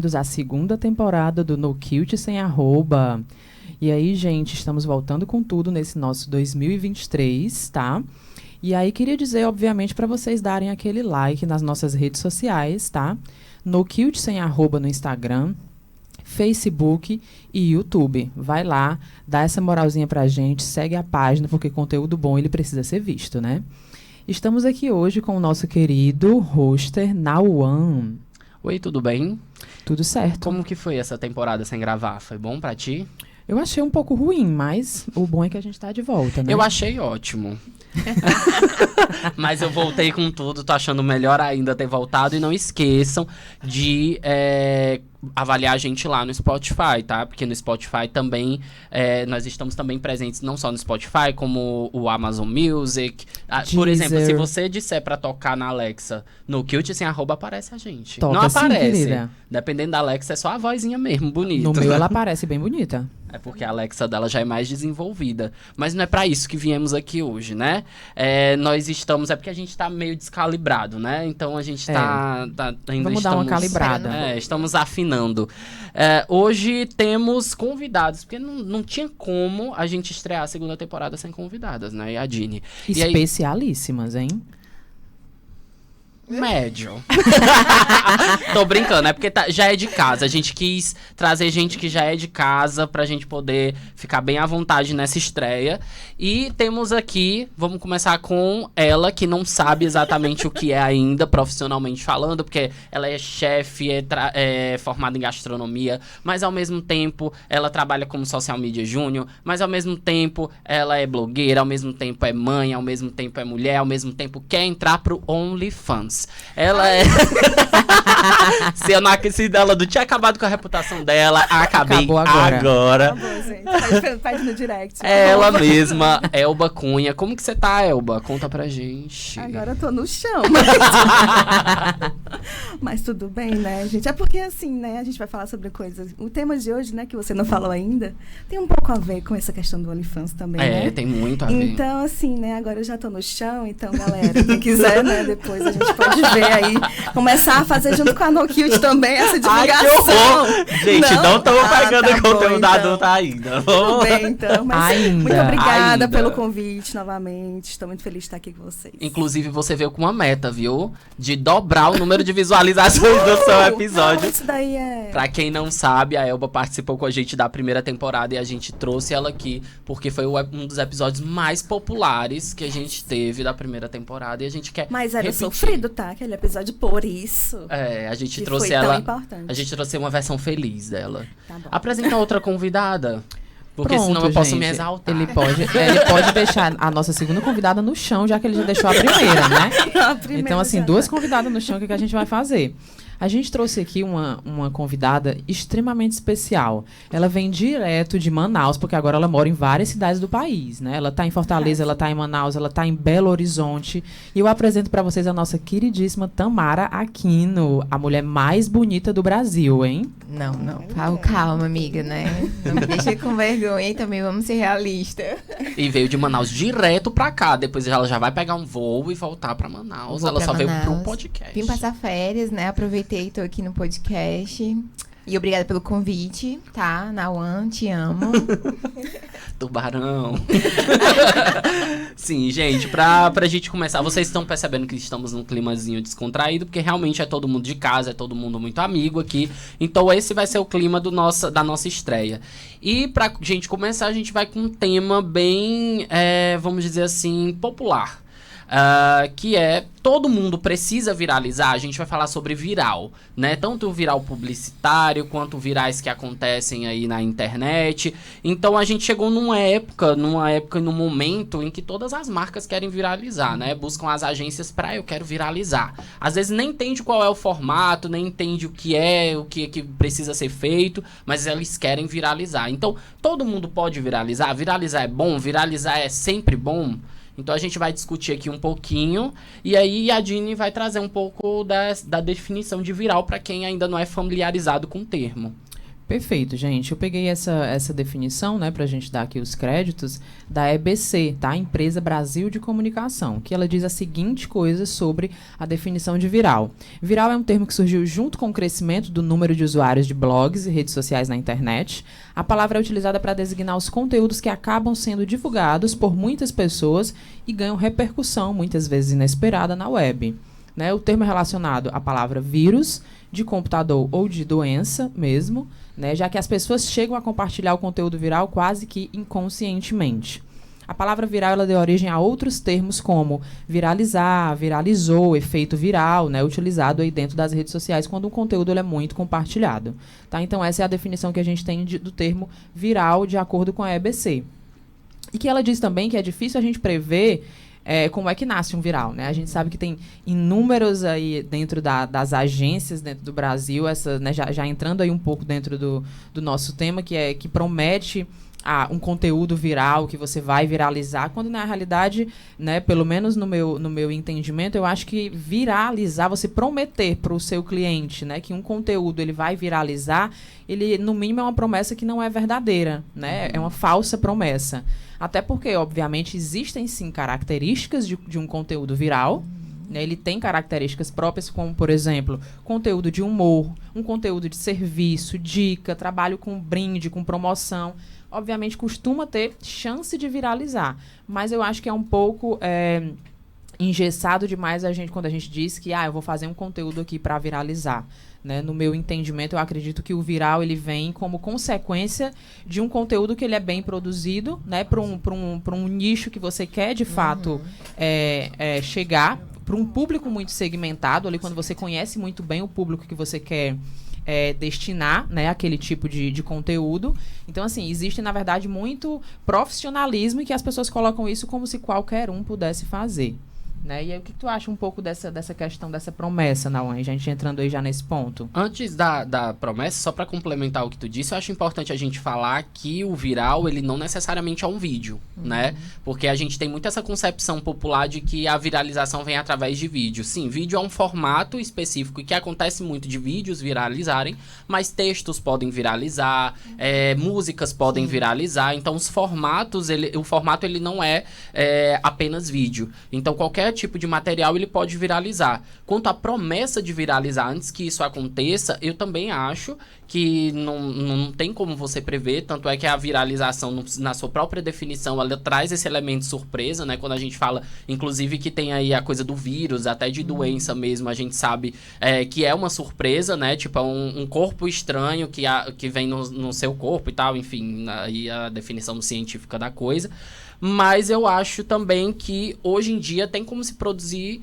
bem-vindos à segunda temporada do No Cute Sem Arroba. E aí, gente, estamos voltando com tudo nesse nosso 2023, tá? E aí, queria dizer, obviamente, para vocês darem aquele like nas nossas redes sociais, tá? No Cute Sem Arroba no Instagram, Facebook e YouTube. Vai lá, dá essa moralzinha pra gente, segue a página, porque conteúdo bom ele precisa ser visto, né? Estamos aqui hoje com o nosso querido hoster Nauan. Oi, tudo bem? Tudo certo. Como que foi essa temporada sem gravar? Foi bom pra ti? Eu achei um pouco ruim, mas o bom é que a gente tá de volta, né? Eu achei ótimo. Mas eu voltei com tudo, tô achando melhor ainda ter voltado. E não esqueçam de avaliar a gente lá no Spotify, tá? Porque no Spotify também, nós estamos também presentes não só no Spotify, como o Amazon Music. Por exemplo, se você disser pra tocar na Alexa, no Cute Sem Arroba, aparece a gente. Toca não aparece. Sim, dependendo da Alexa, é só a vozinha mesmo, bonita. No meu ela aparece bem bonita. É porque a Alexa dela já é mais desenvolvida. Mas não é pra isso que viemos aqui hoje, né? Nós estamos... É porque a gente tá meio descalibrado, né? Então a gente ainda Vamos dar uma calibrada. Estamos afinando. Hoje temos convidados, porque não tinha como a gente estrear a segunda temporada sem convidadas, né? E a Dini. Especialíssimas, hein? Médio. Tô brincando, é porque já é de casa. A gente quis trazer gente que já é de casa pra gente poder ficar bem à vontade nessa estreia. E temos aqui, vamos começar com ela, que não sabe exatamente o que é ainda, profissionalmente falando, porque ela é chefe, é formada em gastronomia, mas ao mesmo tempo ela trabalha como social media júnior, mas ao mesmo tempo ela é blogueira, ao mesmo tempo é mãe, ao mesmo tempo é mulher, ao mesmo tempo quer entrar pro OnlyFans. Ela é... Se eu não aqueci dela, tinha acabado com a reputação dela, acabei Acabou agora. Acabou, gente. Pede no direct. Ela mesma, Elba Cunha. Como que você tá, Elba? Conta pra gente. Agora eu tô no chão. Mas tudo bem, né, gente? É porque assim, né, a gente vai falar sobre coisas... O tema de hoje, né, que você não falou ainda, tem um pouco a ver com essa questão do OnlyFans também, né? Tem muito a ver. Então, assim, né, agora eu já tô no chão, então, galera, quem quiser, né, depois a gente pode ver aí, começar a fazer junto com a No Cute também essa divulgação. Ai, que horror! Gente, não estamos pegando tá conteúdo bom, adulto ainda. Tudo bem, então. Mas muito obrigada Ainda. pelo convite novamente. Estou muito feliz de estar aqui com vocês. Inclusive, você veio com uma meta, viu? De dobrar o número de visualizações do seu episódio. Não, isso daí é... Pra quem não sabe, a Elba participou com a gente da primeira temporada e a gente trouxe ela aqui porque foi um dos episódios mais populares que a gente teve da primeira temporada e a gente quer Mas era repetir. Sofrido, tá? Aquele episódio, por isso. A gente que trouxe foi ela. tão importante. A gente trouxe uma versão feliz dela. Tá bom. Apresenta outra convidada. Porque Pronto, senão eu posso gente. me exaltar. Ele pode deixar a nossa segunda convidada no chão, já que ele já deixou a primeira, né? A primeira Então, assim, já duas tá. convidadas no chão, o que a gente vai fazer? A gente trouxe aqui uma convidada extremamente especial. Ela vem direto de Manaus, porque agora ela mora em várias cidades do país, né? Ela tá em Fortaleza, ela tá em Manaus, ela tá em Belo Horizonte. E eu apresento para vocês a nossa queridíssima Tamara Aquino, a mulher mais bonita do Brasil, hein? Não. Calma, amiga, né? Não me deixa com vergonha e também vamos ser realistas. E veio de Manaus direto pra cá. Depois ela já vai pegar um voo e voltar pra Manaus. Vou Ela pra só veio Manaus. pro podcast. Vim passar férias, né? Aproveitei, tô aqui no podcast. E obrigada pelo convite, tá? Nauan, te amo. Tubarão. Sim, gente, pra gente começar, vocês estão percebendo que estamos num climazinho descontraído, porque realmente é todo mundo de casa, é todo mundo muito amigo aqui. Então esse vai ser o clima da nossa estreia. E pra gente começar, a gente vai com um tema bem, vamos dizer assim, popular. Que é todo mundo precisa viralizar. A gente vai falar sobre viral, né? Tanto o viral publicitário quanto virais que acontecem aí na internet. Então a gente chegou num momento em que todas as marcas querem viralizar, né? Buscam as agências eu quero viralizar. Às vezes nem entende qual é o formato, nem entende o que precisa ser feito, mas eles querem viralizar. Então todo mundo pode viralizar. Viralizar é bom, viralizar é sempre bom. Então a gente vai discutir aqui um pouquinho e aí a Dini vai trazer um pouco da definição de viral para quem ainda não é familiarizado com o termo. Perfeito, gente. Eu peguei essa definição, né, para a gente dar aqui os créditos, da EBC, tá? Empresa Brasil de Comunicação, que ela diz a seguinte coisa sobre a definição de viral. Viral é um termo que surgiu junto com o crescimento do número de usuários de blogs e redes sociais na internet. A palavra é utilizada para designar os conteúdos que acabam sendo divulgados por muitas pessoas e ganham repercussão, muitas vezes inesperada, na web. Né? O termo é relacionado à palavra vírus, de computador ou de doença mesmo, né? Já que as pessoas chegam a compartilhar o conteúdo viral quase que inconscientemente. A palavra viral ela deu origem a outros termos como viralizar, viralizou, efeito viral, né? Utilizado aí dentro das redes sociais quando um conteúdo ele é muito compartilhado. Tá? Então essa é a definição que a gente tem do termo viral de acordo com a EBC. E que ela diz também que é difícil a gente prever como é que nasce um viral, né? A gente sabe que tem inúmeros aí dentro das agências dentro do Brasil, né, já entrando aí um pouco dentro do nosso tema, que promete um conteúdo viral que você vai viralizar, quando na realidade, né, pelo menos no meu entendimento, eu acho que viralizar, você prometer para o seu cliente, né, que um conteúdo ele vai viralizar, ele no mínimo é uma promessa que não é verdadeira, né? É uma falsa promessa. Até porque, obviamente, existem sim características de um conteúdo viral. Né? Ele tem características próprias, como, por exemplo, conteúdo de humor, um conteúdo de serviço, dica, trabalho com brinde, com promoção. Obviamente, costuma ter chance de viralizar. Mas eu acho que é um pouco engessado demais quando a gente diz que eu vou fazer um conteúdo aqui para viralizar. Né? No meu entendimento, eu acredito que o viral ele vem como consequência de um conteúdo que ele é bem produzido, né? Para um nicho que você quer, de fato, chegar, para um público muito segmentado, ali quando você conhece muito bem o público que você quer destinar, né, aquele tipo de conteúdo. Então, assim, existe, na verdade, muito profissionalismo e que as pessoas colocam isso como se qualquer um pudesse fazer. Né? E aí, o que tu acha um pouco dessa questão, dessa promessa, Nauan? A gente entrando aí já nesse ponto. Antes da promessa, só para complementar o que tu disse, eu acho importante a gente falar que o viral, ele não necessariamente é um vídeo, né? Porque a gente tem muito essa concepção popular de que a viralização vem através de vídeo. Sim, vídeo é um formato específico e que acontece muito de vídeos viralizarem, mas textos podem viralizar, músicas podem viralizar. Então, os formatos, o formato ele não é apenas vídeo. Então, qualquer tipo de material ele pode viralizar. Quanto à promessa de viralizar antes que isso aconteça, eu também acho que não tem como você prever, tanto é que a viralização, na sua própria definição, ela traz esse elemento surpresa, né? Quando a gente fala, inclusive, que tem aí a coisa do vírus, até de doença mesmo, a gente sabe que é uma surpresa, né? Tipo, um corpo estranho que vem no seu corpo e tal, enfim, aí a definição científica da coisa. Mas eu acho também que hoje em dia tem como se produzir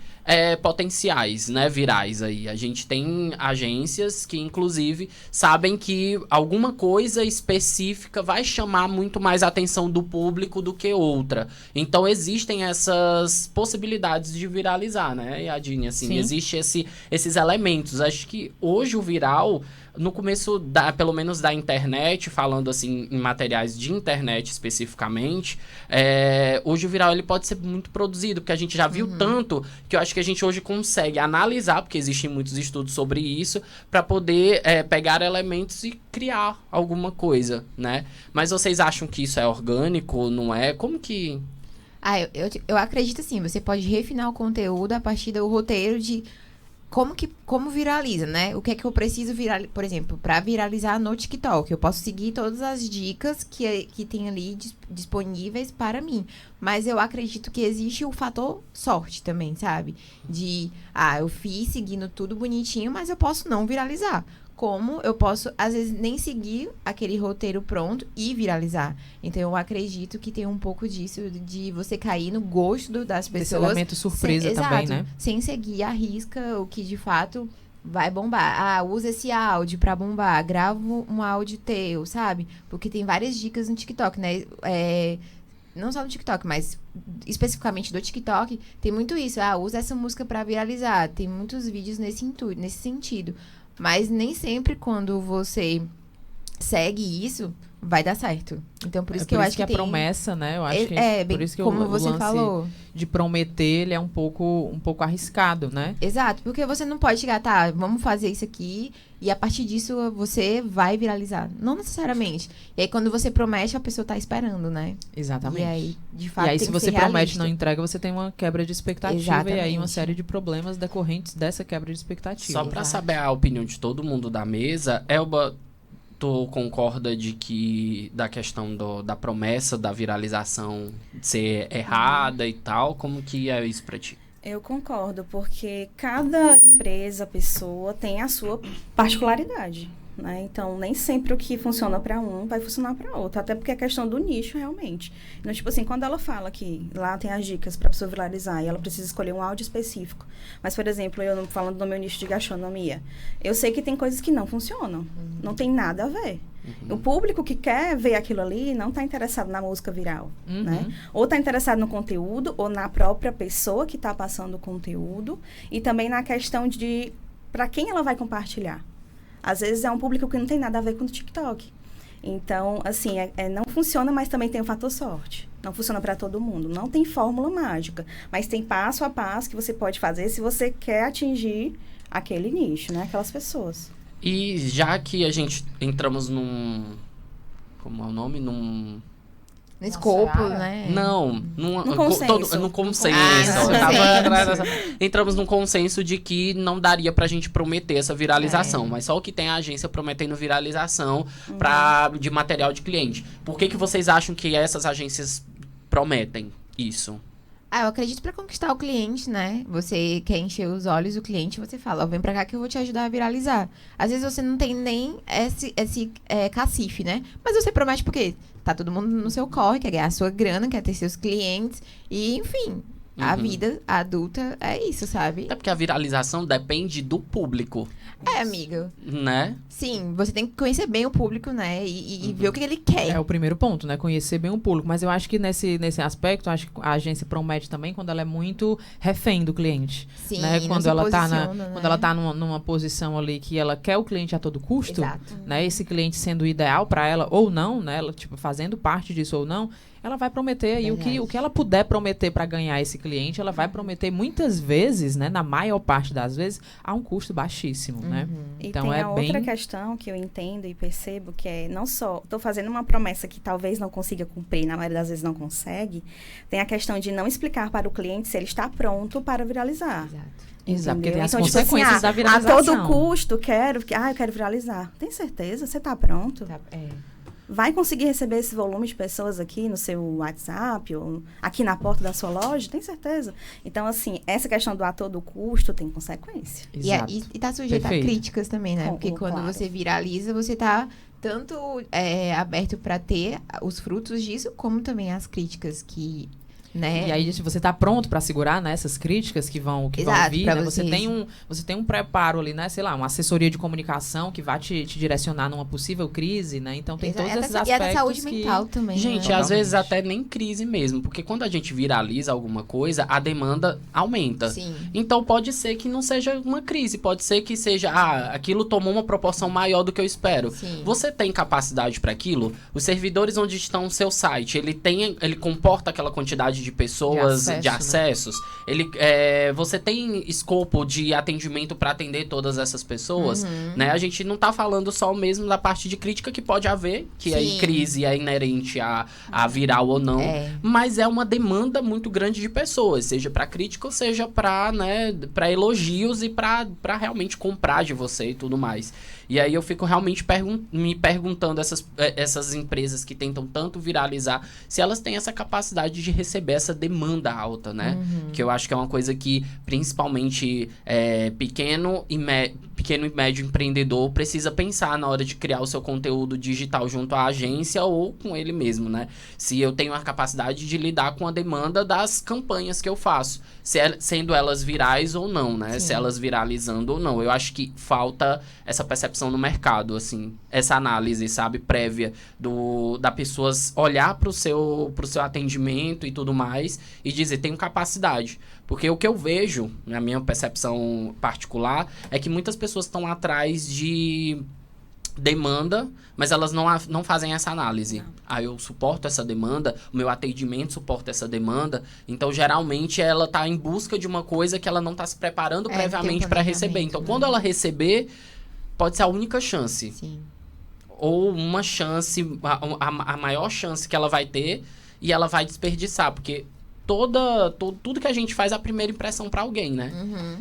potenciais, né, virais aí. A gente tem agências que, inclusive, sabem que alguma coisa específica vai chamar muito mais a atenção do público do que outra. Então, existem essas possibilidades de viralizar, né, Yadine? Assim, existe esses elementos. Acho que hoje o viral... No começo, pelo menos da internet, falando assim em materiais de internet especificamente, hoje o viral ele pode ser muito produzido, porque a gente já viu tanto que eu acho que a gente hoje consegue analisar, porque existem muitos estudos sobre isso, para poder pegar elementos e criar alguma coisa, né? Mas vocês acham que isso é orgânico, não é? Como que... Eu acredito assim, você pode refinar o conteúdo a partir do roteiro de... Como viraliza, né? O que é que eu preciso viralizar? Por exemplo, para viralizar no TikTok, eu posso seguir todas as dicas que tem ali disponíveis para mim. Mas eu acredito que existe o fator sorte também, sabe? Eu fiz seguindo tudo bonitinho, mas eu posso não viralizar. Como eu posso, às vezes, nem seguir aquele roteiro pronto e viralizar. Então, eu acredito que tem um pouco disso, de você cair no gosto das pessoas. Esse elemento surpresa também, né? Sem seguir a risca o que, de fato, vai bombar. Usa esse áudio pra bombar. Grava um áudio teu, sabe? Porque tem várias dicas no TikTok, né? Não só no TikTok, mas especificamente do TikTok, tem muito isso. Usa essa música pra viralizar. Tem muitos vídeos nesse sentido. Mas nem sempre quando você segue isso, vai dar certo. Então, por isso É que eu por acho isso que a tem... promessa, né? Eu acho que bem, por isso que como o você lance falou. de prometer, ele é um pouco arriscado, né? Exato, porque você não pode chegar, tá, vamos fazer isso aqui e a partir disso você vai viralizar. Não necessariamente. E aí quando você promete, a pessoa tá esperando, né? Exatamente. E aí, de fato, E aí, tem se que você ser promete e realista. não entrega, você tem uma quebra de expectativa e aí uma Exatamente. série de problemas decorrentes dessa quebra de expectativa. Só pra Exato. saber a opinião de todo mundo da mesa, Elba, tu concorda de que da questão da promessa da viralização ser errada e tal? Como que é isso pra ti? Eu concordo, porque cada empresa, pessoa tem a sua particularidade, né? Então, nem sempre o que funciona para um vai funcionar para outro, até porque é questão do nicho, realmente. Então, tipo assim, quando ela fala que lá tem as dicas para a pessoa viralizar e ela precisa escolher um áudio específico, mas, por exemplo, eu falando do meu nicho de gastronomia, eu sei que tem coisas que não funcionam, não tem nada a ver. O público que quer ver aquilo ali não está interessado na música viral, né? Ou está interessado no conteúdo, ou na própria pessoa que está passando o conteúdo, e também na questão de para quem ela vai compartilhar. Às vezes é um público que não tem nada a ver com o TikTok. Então, assim, não funciona, mas também tem o fator sorte. Não funciona para todo mundo. Não tem fórmula mágica, mas tem passo a passo que você pode fazer se você quer atingir aquele nicho, né? Aquelas pessoas. E já que a gente entramos como é o nome? No escopo, seara? né? Não, No consenso. no consenso. Ah, Eu tava sim. atrás dessa- Entramos num consenso de que não daria pra gente prometer essa viralização, mas só o que tem a agência prometendo viralização de material de cliente. Por que vocês acham que essas agências prometem isso? Eu acredito pra conquistar o cliente, né? Você quer encher os olhos do cliente, você fala, ó, vem pra cá que eu vou te ajudar a viralizar. Às vezes você não tem nem esse cacife, né? Mas você promete porque tá todo mundo no seu corre, quer ganhar a sua grana, quer ter seus clientes. E, enfim, a vida adulta é isso, sabe? Até porque a viralização depende do público, Amigo. né? Sim, você tem que conhecer bem o público, né? E ver o que ele quer. É o primeiro ponto, né? Conhecer bem o público. Mas eu acho que nesse aspecto, acho que a agência promete também quando ela é muito refém do cliente. Sim, Né? não Quando se ela tá posiciona, né? quando ela tá numa posição ali que ela quer o cliente a todo custo, Exato. né? Esse cliente sendo ideal para ela ou não, né? Ela, tipo, fazendo parte disso ou não, ela vai prometer aí Verdade. o que ela puder prometer para ganhar esse cliente, ela vai prometer muitas vezes, né? Na maior parte das vezes, a um custo baixíssimo, né? E Então tem é a outra bem questão que eu entendo e percebo, que é não só estou fazendo uma promessa que talvez não consiga cumprir, na maioria das vezes não consegue, tem a questão de não explicar para o cliente se ele está pronto para viralizar. Exato. Exato, porque Entendeu? tem as Então, tipo assim, consequências da a viralização. todo custo, eu quero viralizar. Tem certeza? Você está pronto? Vai conseguir receber esse volume de pessoas aqui no seu WhatsApp ou aqui na porta da sua loja? Tem certeza? Então, assim, essa questão do a todo custo tem consequência. Exato. E tá sujeito Perfeito. a críticas também, né? Porque quando Claro. você viraliza, você tá tanto aberto pra ter os frutos disso, como também as críticas que, né? E aí, se você tá pronto para segurar, né, essas críticas que vão Exato, vir, pra né? Você vocês. tem um preparo ali, né? Sei lá, uma assessoria de comunicação que vai te direcionar numa possível crise, né? Então tem todos esses aspectos E a da saúde que... mental também. Gente, né? às vezes Totalmente. até nem crise mesmo, porque quando a gente viraliza alguma coisa, a demanda aumenta. Sim. Então pode ser que não seja uma crise, pode ser que seja, aquilo tomou uma proporção maior do que eu espero. Sim. Você tem capacidade para aquilo? Os servidores onde estão o seu site, ele comporta aquela quantidade de pessoas, de acesso, né? acessos? Você tem escopo de atendimento para atender todas essas pessoas? Né? A gente não tá falando só mesmo da parte de crítica que pode haver, que aí Sim. crise é inerente a viral ou não, mas é uma demanda muito grande de pessoas, seja para crítica ou seja para elogios e para realmente comprar de você e tudo mais. E aí eu fico realmente me perguntando essas empresas que tentam tanto viralizar, se elas têm essa capacidade de receber essa demanda alta, né? Que eu acho que é uma coisa que principalmente pequeno e médio empreendedor precisa pensar na hora de criar o seu conteúdo digital junto à agência ou com ele mesmo, né? Se eu tenho a capacidade de lidar com a demanda das campanhas que eu faço, sendo elas virais ou não, né? Sim. Se elas viralizando ou não. Eu acho que falta essa percepção no mercado, assim, essa análise, sabe, prévia da pessoas olhar pro seu atendimento e tudo mais e dizer, tenho capacidade. Porque o que eu vejo, na minha percepção particular, é que muitas pessoas estão atrás de demanda, mas elas não fazem essa análise. Eu suporto essa demanda, o meu atendimento suporta essa demanda. Então, geralmente, ela está em busca de uma coisa que ela não está se preparando previamente para receber. Então, quando ela receber, pode ser a única chance. Sim. Ou uma chance, a maior chance que ela vai ter, e ela vai desperdiçar, porque tudo que a gente faz é a primeira impressão para alguém, né?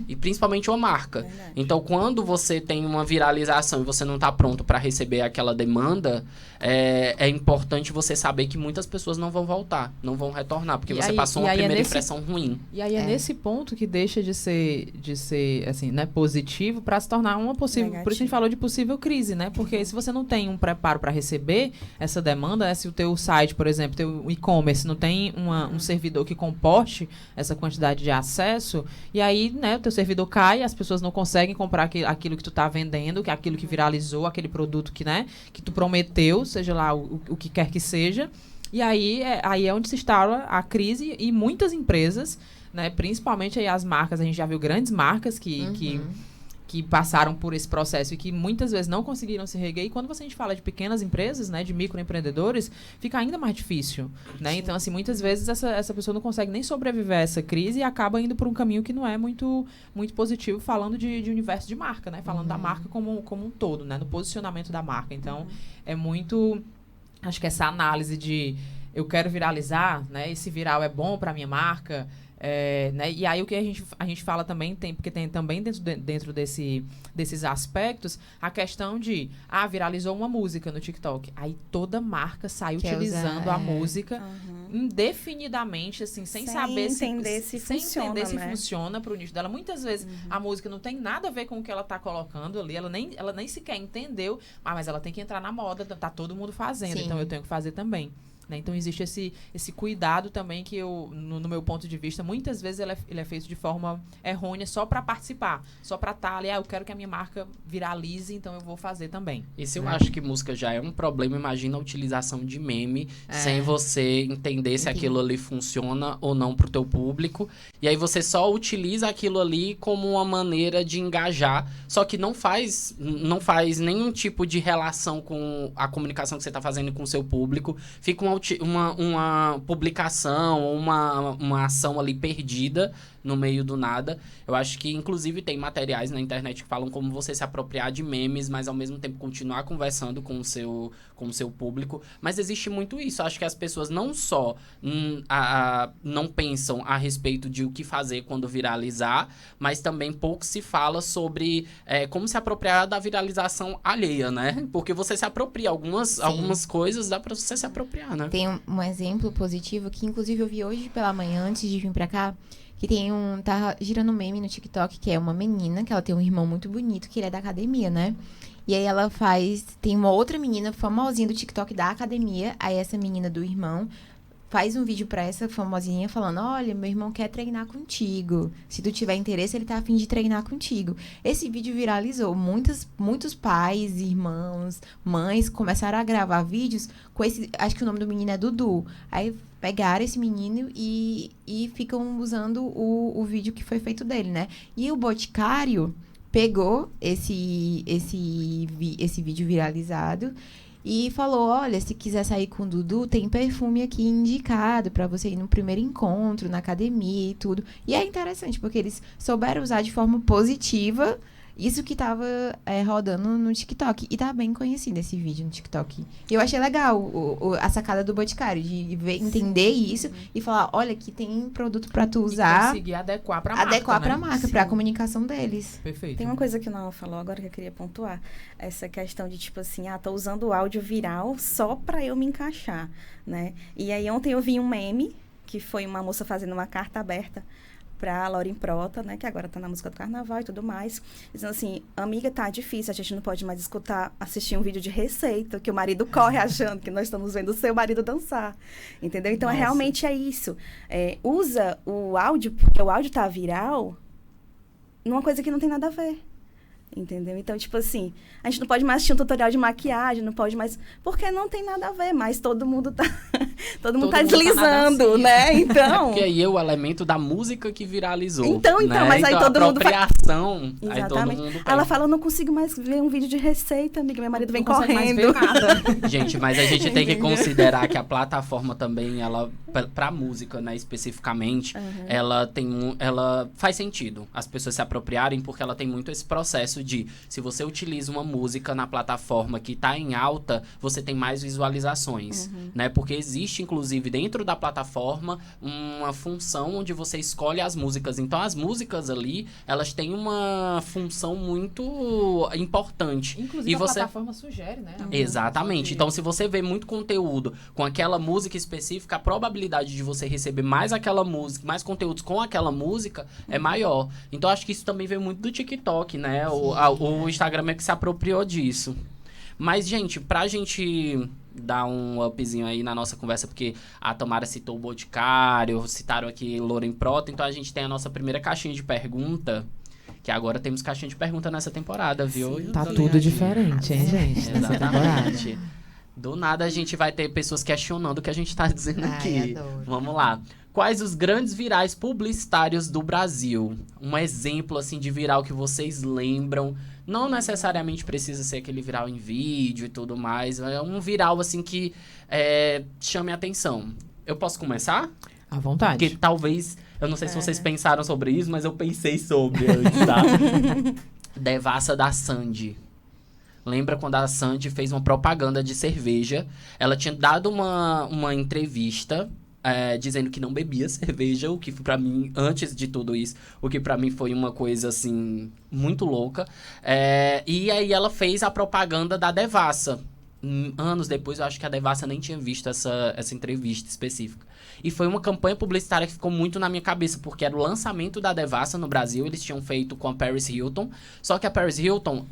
E principalmente uma marca. Verdade. Então, quando você tem uma viralização e você não está pronto para receber aquela demanda, é importante você saber que muitas pessoas não vão voltar, não vão retornar, porque você passou uma primeira impressão ruim. E aí é nesse ponto que deixa de ser assim, né, positivo para se tornar uma possível... Negativo. Por isso a gente falou de possível crise, né? Porque se você não tem um preparo para receber essa demanda, né, se o teu site, por exemplo, teu e-commerce não tem um servidor que comporte essa quantidade de acesso, e aí, né, o teu servidor cai, as pessoas não conseguem comprar aquilo que tu tá vendendo, que é aquilo que viralizou, aquele produto que tu prometeu, seja lá o que quer que seja. E aí é onde se instala a crise, e muitas empresas, né, principalmente aí as marcas, a gente já viu grandes marcas que passaram por esse processo e que muitas vezes não conseguiram se reerguer. E quando a gente fala de pequenas empresas, né, de microempreendedores, fica ainda mais difícil, né? Então, assim, muitas vezes essa pessoa não consegue nem sobreviver a essa crise e acaba indo por um caminho que não é muito, muito positivo, falando de universo de marca, né? Falando da marca como um todo, né? No posicionamento da marca. Então, é muito... Acho que essa análise de eu quero viralizar, né? Esse viral é bom para minha marca... né? E aí o que a gente fala também, porque tem também dentro desses aspectos a questão de, viralizou uma música no TikTok. Aí toda marca sai utilizando a música indefinidamente, assim, sem saber entender se funciona pro nicho dela. Muitas vezes a música não tem nada a ver com o que ela tá colocando ali, ela nem sequer entendeu, mas ela tem que entrar na moda, tá todo mundo fazendo, então eu tenho que fazer também. Né? Então, existe esse cuidado também que eu, no meu ponto de vista, muitas vezes ele é feito de forma errônea só para participar, só para estar ali, eu quero que a minha marca viralize, então eu vou fazer também. E se eu acho que música já é um problema, imagina a utilização de meme sem você entender se aquilo ali funciona ou não pro teu público. E aí você só utiliza aquilo ali como uma maneira de engajar, só que não faz nenhum tipo de relação com a comunicação que você tá fazendo com o seu público. Fica uma publicação, uma ação ali perdida no meio do nada. Eu acho que, inclusive, tem materiais na internet que falam como você se apropriar de memes, mas ao mesmo tempo continuar conversando com o seu público. Mas existe muito isso. Eu acho que as pessoas não só não pensam a respeito de o que fazer quando viralizar, mas também pouco se fala sobre como se apropriar da viralização alheia, né? Porque você se apropria. Algumas coisas dá pra você se apropriar, né? Tem um exemplo positivo que, inclusive, eu vi hoje pela manhã, antes de vir pra cá, que tá girando um meme no TikTok, que é uma menina, que ela tem um irmão muito bonito, que ele é da academia, né? E aí tem uma outra menina famosinha do TikTok da academia, aí essa menina do irmão faz um vídeo pra essa famosinha falando, olha, meu irmão quer treinar contigo. Se tu tiver interesse, ele tá a fim de treinar contigo. Esse vídeo viralizou. Muitos pais, irmãos, mães começaram a gravar vídeos com esse... Acho que o nome do menino é Dudu. Aí pegaram esse menino e ficam usando o vídeo que foi feito dele, né? E o Boticário pegou esse vídeo viralizado e falou, olha, se quiser sair com o Dudu, tem perfume aqui indicado pra você ir no primeiro encontro, na academia e tudo. E é interessante, porque eles souberam usar de forma positiva isso que tava rodando no TikTok. E tá bem conhecido esse vídeo no TikTok. E eu achei legal a sacada do Boticário, de entender isso e falar, olha, aqui tem produto pra tu usar. E conseguir adequar pra marca, Adequar pra né? marca, pra comunicação deles. Perfeito. Tem uma coisa que o Noah falou agora que eu queria pontuar. Essa questão de, tipo assim, tô usando o áudio viral só pra eu me encaixar, né? E aí, ontem eu vi um meme, que foi uma moça fazendo uma carta aberta pra Lauren Prota, né, que agora tá na música do carnaval e tudo mais, dizendo assim, amiga, tá difícil, a gente não pode mais assistir um vídeo de receita, que o marido corre achando que nós estamos vendo o seu marido dançar, entendeu? Então, realmente é isso. Usa o áudio, porque o áudio tá viral, numa coisa que não tem nada a ver. Entendeu? Então, tipo assim, a gente não pode mais assistir um tutorial de maquiagem, não pode mais... Porque não tem nada a ver, mas todo mundo tá... todo mundo tá deslizando, né? Então... Porque aí é o elemento da música que viralizou. Então, né? mas aí então, todo mundo... apropriação, aí Exatamente. todo mundo... Ela fala, eu não consigo mais ver um vídeo de receita, amiga. Meu marido vem Não consegue mais correndo. ver nada. Gente, mas a gente tem que considerar que a plataforma também, ela, pra música, né, especificamente, ela faz sentido as pessoas se apropriarem, porque ela tem muito esse processo de, se você utiliza uma música na plataforma que tá em alta, você tem mais visualizações, né? Porque existe, inclusive, dentro da plataforma, uma função onde você escolhe as músicas. Então, as músicas ali, elas têm uma função muito importante. Inclusive, E a você... plataforma sugere, né? Exatamente. Então, se você vê muito conteúdo com aquela música específica, a probabilidade de você receber mais aquela música, mais conteúdos com aquela música é maior. Então, acho que isso também veio muito do TikTok, né? O Instagram é que se apropriou disso. Mas, gente, pra gente dar um upzinho aí na nossa conversa, porque a Tamara citou o Boticário, citaram aqui Loren Prota, então a gente tem a nossa primeira caixinha de pergunta, que agora temos caixinha de pergunta nessa temporada, viu? Sim. Tá tudo diferente, hein, gente? Nessa temporada. Exatamente. Do nada a gente vai ter pessoas questionando o que a gente tá dizendo aqui. Adoro. Vamos lá. Quais os grandes virais publicitários do Brasil? Um exemplo, assim, de viral que vocês lembram. Não necessariamente precisa ser aquele viral em vídeo e tudo mais. É um viral, assim, que chame a atenção. Eu posso começar? À vontade. Porque talvez... Eu não sei se vocês pensaram sobre isso, mas eu pensei sobre antes, tá? Devassa da Sandy. Lembra quando a Sandy fez uma propaganda de cerveja? Ela tinha dado uma entrevista dizendo que não bebia cerveja, o que pra mim, antes de tudo isso, o que pra mim foi uma coisa, assim, muito louca. E aí ela fez a propaganda da Devassa. Anos depois, eu acho que a Devassa nem tinha visto essa entrevista específica. E foi uma campanha publicitária que ficou muito na minha cabeça, porque era o lançamento da Devassa no Brasil, eles tinham feito com a Paris Hilton, só que a Paris Hilton,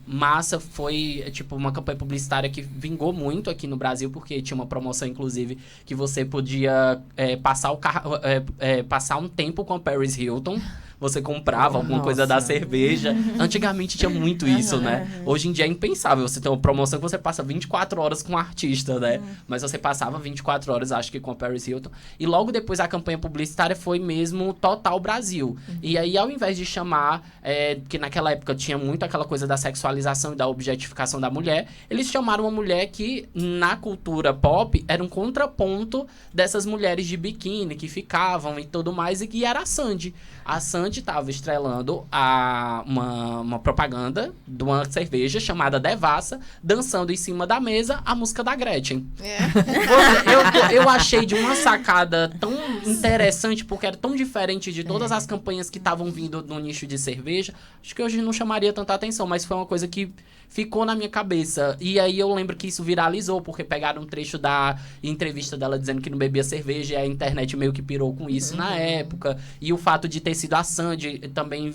foi, tipo, uma campanha publicitária que vingou muito aqui no Brasil, porque tinha uma promoção, inclusive, que você podia passar um tempo com a Paris Hilton, você comprava alguma coisa da cerveja. Antigamente tinha muito isso, né? Hoje em dia é impensável você ter uma promoção que você passa 24 horas com um artista, né? Mas você passava 24 horas, acho que com a Paris Hilton. E logo depois a campanha publicitária foi mesmo Total Brasil. E aí, ao invés de chamar, que naquela época tinha muito aquela coisa da sexualização e da objetificação da mulher, eles chamaram uma mulher que, na cultura pop, era um contraponto dessas mulheres de biquíni que ficavam e tudo mais, e que era a Sandy. A Sandy estava estrelando uma propaganda de uma cerveja chamada Devassa, dançando em cima da mesa a música da Gretchen. Eu achei de uma sacada tão interessante, porque era tão diferente de todas as campanhas que estavam vindo no nicho de cerveja. Acho que hoje não chamaria tanta atenção, mas foi uma coisa que ficou na minha cabeça. E aí eu lembro que isso viralizou, porque pegaram um trecho da entrevista dela dizendo que não bebia cerveja, e a internet meio que pirou com isso na época. E o fato de ter sido a Sandy também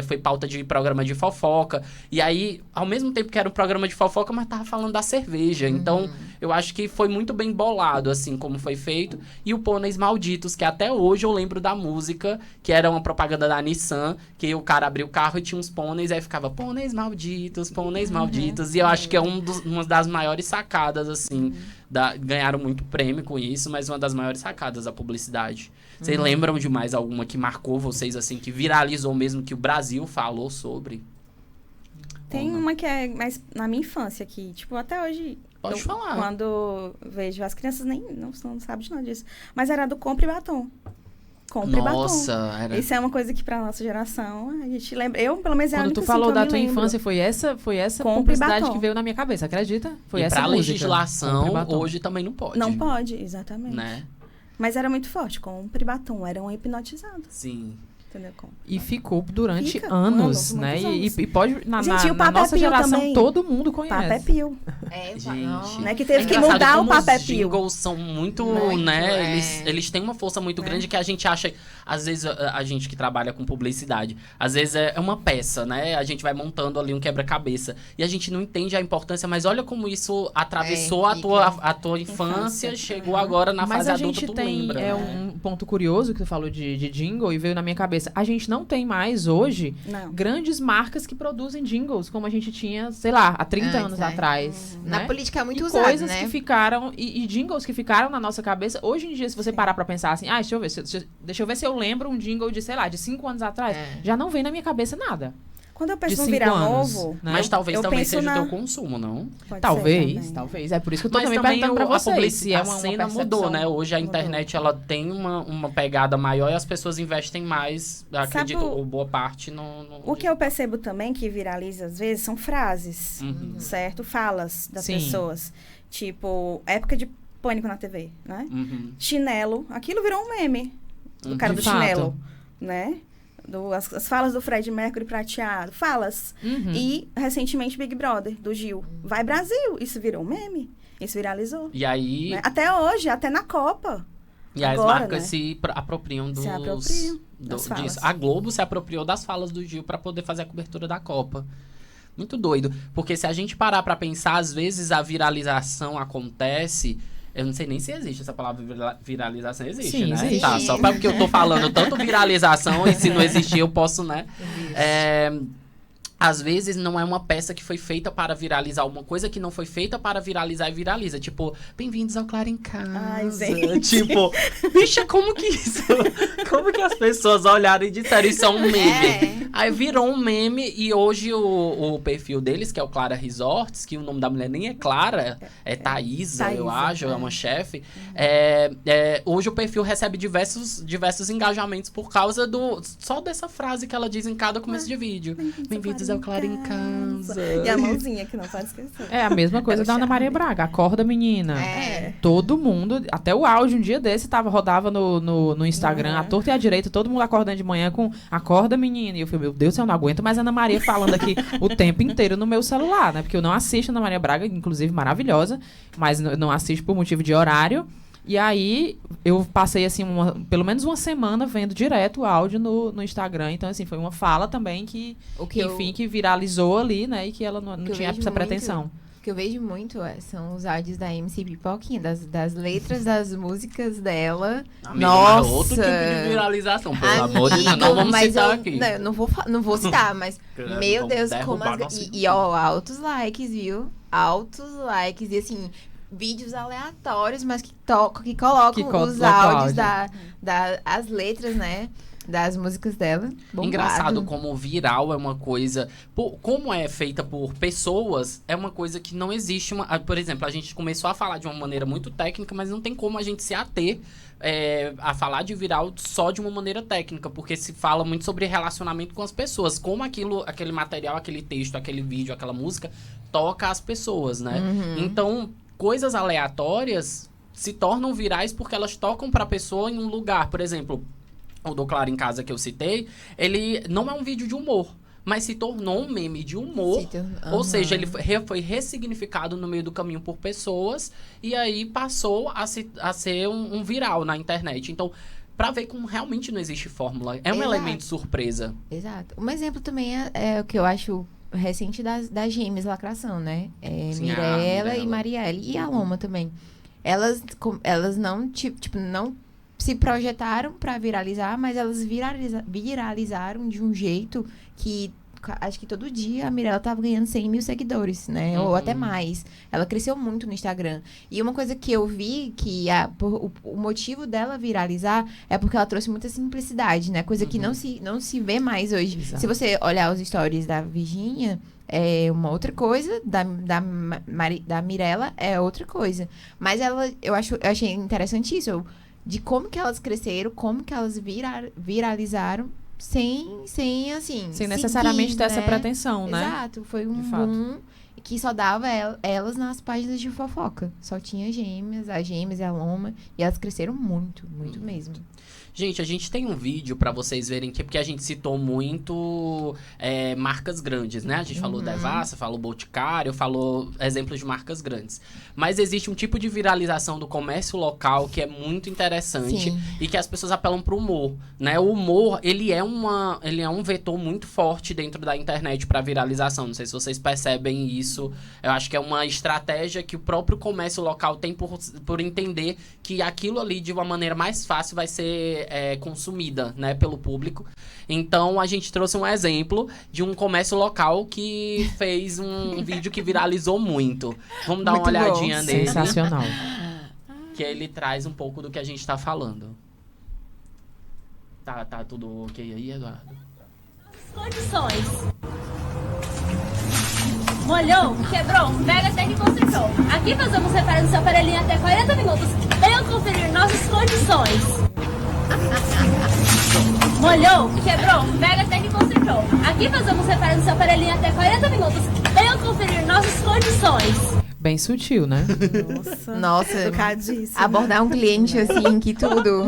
foi pauta de programa de fofoca. E aí, ao mesmo tempo que era um programa de fofoca, mas tava falando da cerveja. Então, eu acho que foi muito bem bolado, assim, como foi feito. E o Pôneis Malditos, que até hoje eu lembro da música, que era uma propaganda da Nissan, que o cara abriu o carro e tinha uns pôneis, aí ficava Pôneis Malditos, Pôneis Malditos. E eu acho que é uma das maiores sacadas, assim, ganharam muito prêmio com isso, mas uma das maiores sacadas da publicidade. Vocês lembram de mais alguma que marcou vocês, assim, que viralizou mesmo, que o Brasil falou sobre? Tem uma que é mais na minha infância aqui, tipo, até hoje... Pode falar. Quando vejo, as crianças não sabem de nada disso. Mas era do Compre Batom. Compre Batom. Nossa, era... Isso é uma coisa que pra nossa geração, a gente lembra. Eu, pelo menos, é a Quando única tu assim, falou que eu da me tua lembro. infância, foi essa Compre publicidade Batom. que veio na minha cabeça, acredita? Foi e essa pra música. legislação, Compre Batom. hoje também não pode. Não pode, exatamente. Né? Mas era muito forte. Compre Batom. Eram hipnotizados. Sim. Entendeu? Compre E Batom. ficou durante Fica anos, anos, né? muitos E pode, na Gente, e o na Papé nossa Pio geração, também. todo mundo conhece. Papé Pio. Gente. Né, que teve que engraçado mudar o como Papé os Pio. jingles são muito, né? Eles têm uma força muito grande que a gente acha... Às vezes, a gente que trabalha com publicidade, às vezes é uma peça, né? A gente vai montando ali um quebra-cabeça. E a gente não entende a importância, mas olha como isso atravessou a tua infância, chegou agora na Mas fase a adulta, gente tu tem lembra. Né? um ponto curioso que tu falou de jingle e veio na minha cabeça cabeça. A gente não tem mais hoje Não. grandes marcas que produzem jingles, como a gente tinha, sei lá, há 30 Antes, anos né? atrás. Na né? política é muito E usado, coisas né? que ficaram, e jingles que ficaram na nossa cabeça. Hoje em dia, se você parar pra pensar assim, deixa eu ver se eu lembro um jingle de, sei lá, de 5 anos atrás, já não vem na minha cabeça nada. Quando eu De penso no 5 virar anos, novo, né? Mas talvez eu também penso seja o na- teu consumo, não? pode ser Talvez, também. talvez. É por isso que eu tô Mas também também perguntando pra a vocês se é a uma cena percepção. mudou, né? Hoje a Mudou. internet ela tem uma pegada maior e as pessoas investem mais, acredito, ou boa parte no O que eu percebo também que viraliza às vezes são frases, Uhum. certo? Falas das Sim. pessoas. Tipo, época de pânico na TV, né? Uhum. Chinelo, aquilo virou um meme. O cara De do fato. chinelo, né? As falas do Fred Mercury prateado, falas. Uhum. E, recentemente, Big Brother, do Gil. Vai Brasil! Isso virou um meme. Isso viralizou. E aí, Né? Até hoje, até na Copa. e as agora, marcas né? se apropriam dos... Se apropriam das falas. disso. A Globo se apropriou das falas do Gil pra poder fazer a cobertura da Copa. Muito doido. Porque se a gente parar pra pensar, às vezes a viralização acontece... Eu não sei nem se existe essa palavra viralização. Existe, Sim, né? existe. Tá, só porque eu tô falando tanto viralização e se não existir eu posso, né? Às vezes não é uma peça que foi feita para viralizar, uma coisa que não foi feita para viralizar e viraliza. Tipo, bem-vindos ao Claro em Casa. Ai, gente. Tipo, bicha, como que isso? Como que as pessoas olharam e disseram isso é um meme? É. Aí virou um meme e hoje o perfil deles, que é o Clara Resorts, que o nome da mulher nem é Clara, é Thaísa, eu Thaísa, acho, é uma chefe. Hoje o perfil recebe diversos engajamentos por causa só dessa frase que ela diz em cada começo de vídeo. Bem-vindos ao Claro em Casa. E a mãozinha, que não pode esquecer. É a mesma coisa É o da Ana charme. Maria Braga. Acorda, menina. É. Todo mundo, até o áudio um dia desse rodava no Instagram, a torta e a direita, todo mundo acordando de manhã com acorda, menina. E eu falei, meu Deus, eu não aguento mais a Ana Maria falando aqui o tempo inteiro no meu celular, né? Porque eu não assisto a Ana Maria Braga, inclusive maravilhosa, mas não assisto por motivo de horário. E aí, eu passei, assim, pelo menos uma semana vendo direto o áudio no Instagram. Então, assim, foi uma fala também que viralizou ali, né? E que ela não que eu tinha vejo essa muito- pretensão. O que eu vejo muito são os áudios da MC Pipoquinha, das letras das músicas dela. Amiga, Nossa! mas é outro tipo de viralização, pelo amor de Deus. Amigo, Não vamos mas citar eu, aqui. Não, eu não vou citar, mas meu Vamos Deus, como derrubar nossa ó, altos likes, viu? Altos likes. E assim, vídeos aleatórios, mas que colocam os áudios as letras, né? Das músicas dela. Bombado. Engraçado como viral é uma coisa... Como é feita por pessoas, é uma coisa que não existe... Por exemplo, a gente começou a falar de uma maneira muito técnica, mas não tem como a gente se ater a falar de viral só de uma maneira técnica, porque se fala muito sobre relacionamento com as pessoas. Como aquele material, aquele texto, aquele vídeo, aquela música toca as pessoas, né? Então, coisas aleatórias se tornam virais porque elas tocam pra pessoa em um lugar. Por exemplo... O do Claro em Casa que eu citei, ele não é um vídeo de humor, mas se tornou um meme de humor. Ou seja, ele foi ressignificado no meio do caminho por pessoas e aí passou a ser um viral na internet. Então, pra ver como realmente não existe fórmula, é um Exato. elemento surpresa. Exato. Um exemplo também é o que eu acho recente das gêmeas Lacração, né? Sim, a Mirella e Mirella. Marielle. E a Loma também. Elas não, tipo, não se projetaram pra viralizar, mas elas viralizaram de um jeito que acho que todo dia a Mirella tava ganhando 100 mil seguidores, né? Ou até mais. Ela cresceu muito no Instagram. E uma coisa que eu vi que o motivo dela viralizar é porque ela trouxe muita simplicidade, né? Coisa que não se vê mais hoje. Exato. Se você olhar os stories da Virgínia, é uma outra coisa, da Mirella é outra coisa. Mas eu achei interessante isso, de como que elas cresceram, como que elas viralizaram, sem assim... Sem necessariamente seguir, ter essa né? pretensão, né? Exato, foi um De fato. boom que só dava elas nas páginas de fofoca. Só tinha as gêmeas e a Loma, e elas cresceram muito, muito mesmo. Gente, a gente tem um vídeo pra vocês verem que porque a gente citou muito marcas grandes, né? A gente falou Devassa, falou Boticário, falou exemplos de marcas grandes. Mas existe um tipo de viralização do comércio local que é muito interessante. Sim. E que as pessoas apelam pro humor, né? O humor, ele é um vetor muito forte dentro da internet pra viralização. Não sei se vocês percebem isso. Eu acho que é uma estratégia que o próprio comércio local tem por entender que aquilo ali, de uma maneira mais fácil, vai ser ser consumida, né, pelo público. Então, a gente trouxe um exemplo de um comércio local que fez um vídeo que viralizou muito. Vamos dar Muito uma olhadinha bom. nele. Sensacional. Que ele traz um pouco do que a gente tá falando. Tá tudo ok aí, Eduardo? Condições. Molhou, quebrou, pega até que consertou. Aqui fazemos reparar no seu aparelhinho até 40 minutos. Venha conferir nossas condições. Molhou, quebrou, pega até que consertou. Aqui fazemos reparar no seu aparelhinho até 40 minutos. Venha conferir nossas condições. Bem sutil, né? Nossa, Tocadíssimo. abordar um cliente assim, que tudo.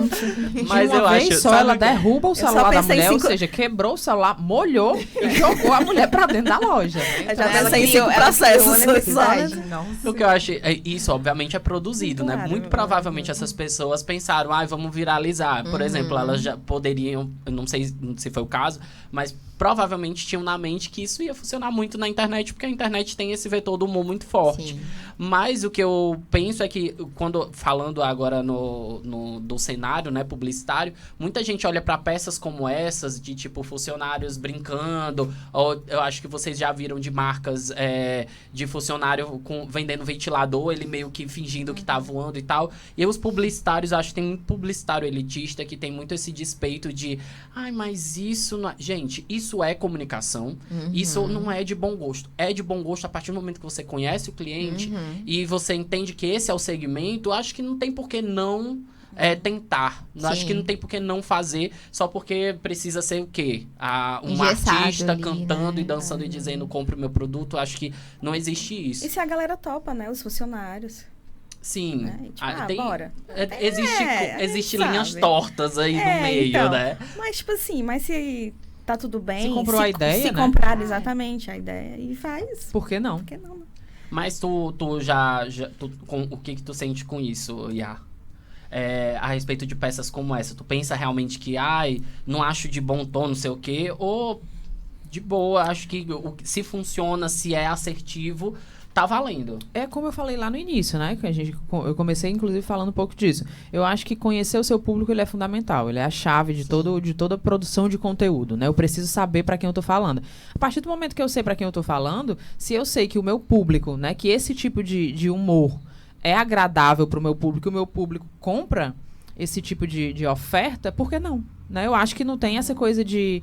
Mas de uma eu vez acho, só, sabe ela o que- derruba o celular da pensei em mulher, ou 5 seja, quebrou o celular, molhou e jogou a mulher pra dentro da loja. Né? Eu já Ela pensei em criou- 5 ela processos. criou a necessidade. só, né? Nossa. O que eu acho, isso obviamente é produzido, né? Claro. Muito provavelmente essas pessoas pensaram, vamos viralizar. Por exemplo, elas já poderiam, eu não sei se foi o caso, mas provavelmente tinham na mente que isso ia funcionar muito na internet, porque a internet tem esse vetor do humor muito forte. Sim. Mas o que eu penso é que, falando agora do cenário, né, publicitário, muita gente olha para peças como essas, de tipo funcionários brincando, ou eu acho que vocês já viram de marcas de funcionário vendendo ventilador, ele meio que fingindo que tá voando e tal. E os publicitários, acho que tem muito publicitário elitista que tem muito esse despeito de, mas isso não é... Gente, isso é comunicação, isso não é de bom gosto. É de bom gosto a partir do momento que você conhece o cliente e você entende que esse é o segmento, acho que não tem por que não tentar. Acho que não tem por que não fazer, só porque precisa ser o quê? Um Engessado artista ali, cantando né? e dançando e dizendo, compre o meu produto. Acho que não existe isso. E se a galera topa, né? Os funcionários. Sim. Né? E, tipo, bora. Existe a gente linhas sabe. tortas aí no meio, então, né? Mas, tipo assim, se tá tudo bem... Se comprou a ideia, se né? comprar exatamente a ideia e faz. Por que não? Por que não? Mas tu o que tu sente com isso, Iá? A respeito de peças como essa, tu pensa realmente que, não acho de bom tom, não sei o quê, ou de boa, acho que se funciona, se é assertivo, tá valendo. É como eu falei lá no início, né? Que eu comecei, inclusive, falando um pouco disso. Eu acho que conhecer o seu público, ele é fundamental. Ele é a chave de toda produção de conteúdo, né? Eu preciso saber para quem eu tô falando. A partir do momento que eu sei para quem eu tô falando, se eu sei que o meu público, né? Que esse tipo de humor é agradável pro meu público, o meu público compra esse tipo de oferta, por que não? Né? Eu acho que não tem essa coisa de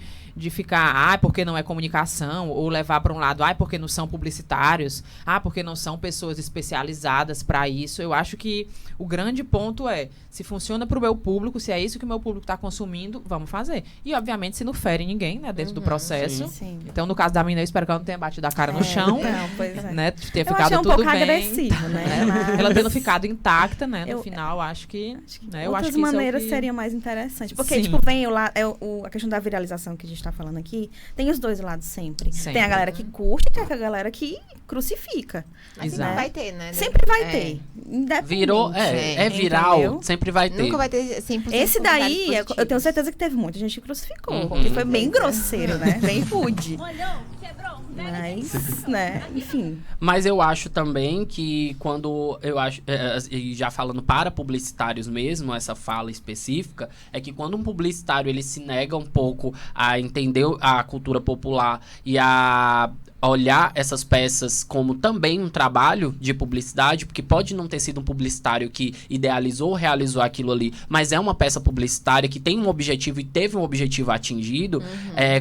ficar, porque não é comunicação, ou levar para um lado, porque não são publicitários, porque não são pessoas especializadas para isso. Eu acho que o grande ponto é, se funciona para o meu público, se é isso que o meu público está consumindo, vamos fazer. E, obviamente, se não fere ninguém, né, dentro do processo. Sim. Então, no caso da mina, eu espero que ela não tenha batido a cara no chão, Não, pois é. né, tenha Eu ficado achei um tudo pouco bem. agressivo, né? Mas Ela tendo ficado intacta, né, no Eu- final, acho que né, eu outras acho que isso maneiras é o que... seriam mais interessantes. Porque, Sim. tipo, vem a questão da viralização que a gente tá falando aqui, tem os dois lados sempre. Sempre. Tem a galera que curte e tem a galera que crucifica. Mas Exato. sempre vai ter, né? Sempre vai É. ter. Independente. Virou, é viral, Entendeu? sempre vai ter. Nunca vai ter 100% Esse daí, comentários eu tenho positivos. certeza que teve muita gente que crucificou. Uhum. Porque foi bem grosseiro, né? Bem rude. Molhou, quebrou, pega até que Mas, né? Enfim. Mas eu acho também que quando eu acho, e já falando para publicitários mesmo, essa fala específica, é que quando um publicitário ele se nega um pouco a entender a cultura popular e a olhar essas peças como também um trabalho de publicidade, porque pode não ter sido um publicitário que idealizou ou realizou aquilo ali, mas é uma peça publicitária que tem um objetivo e teve um objetivo atingido,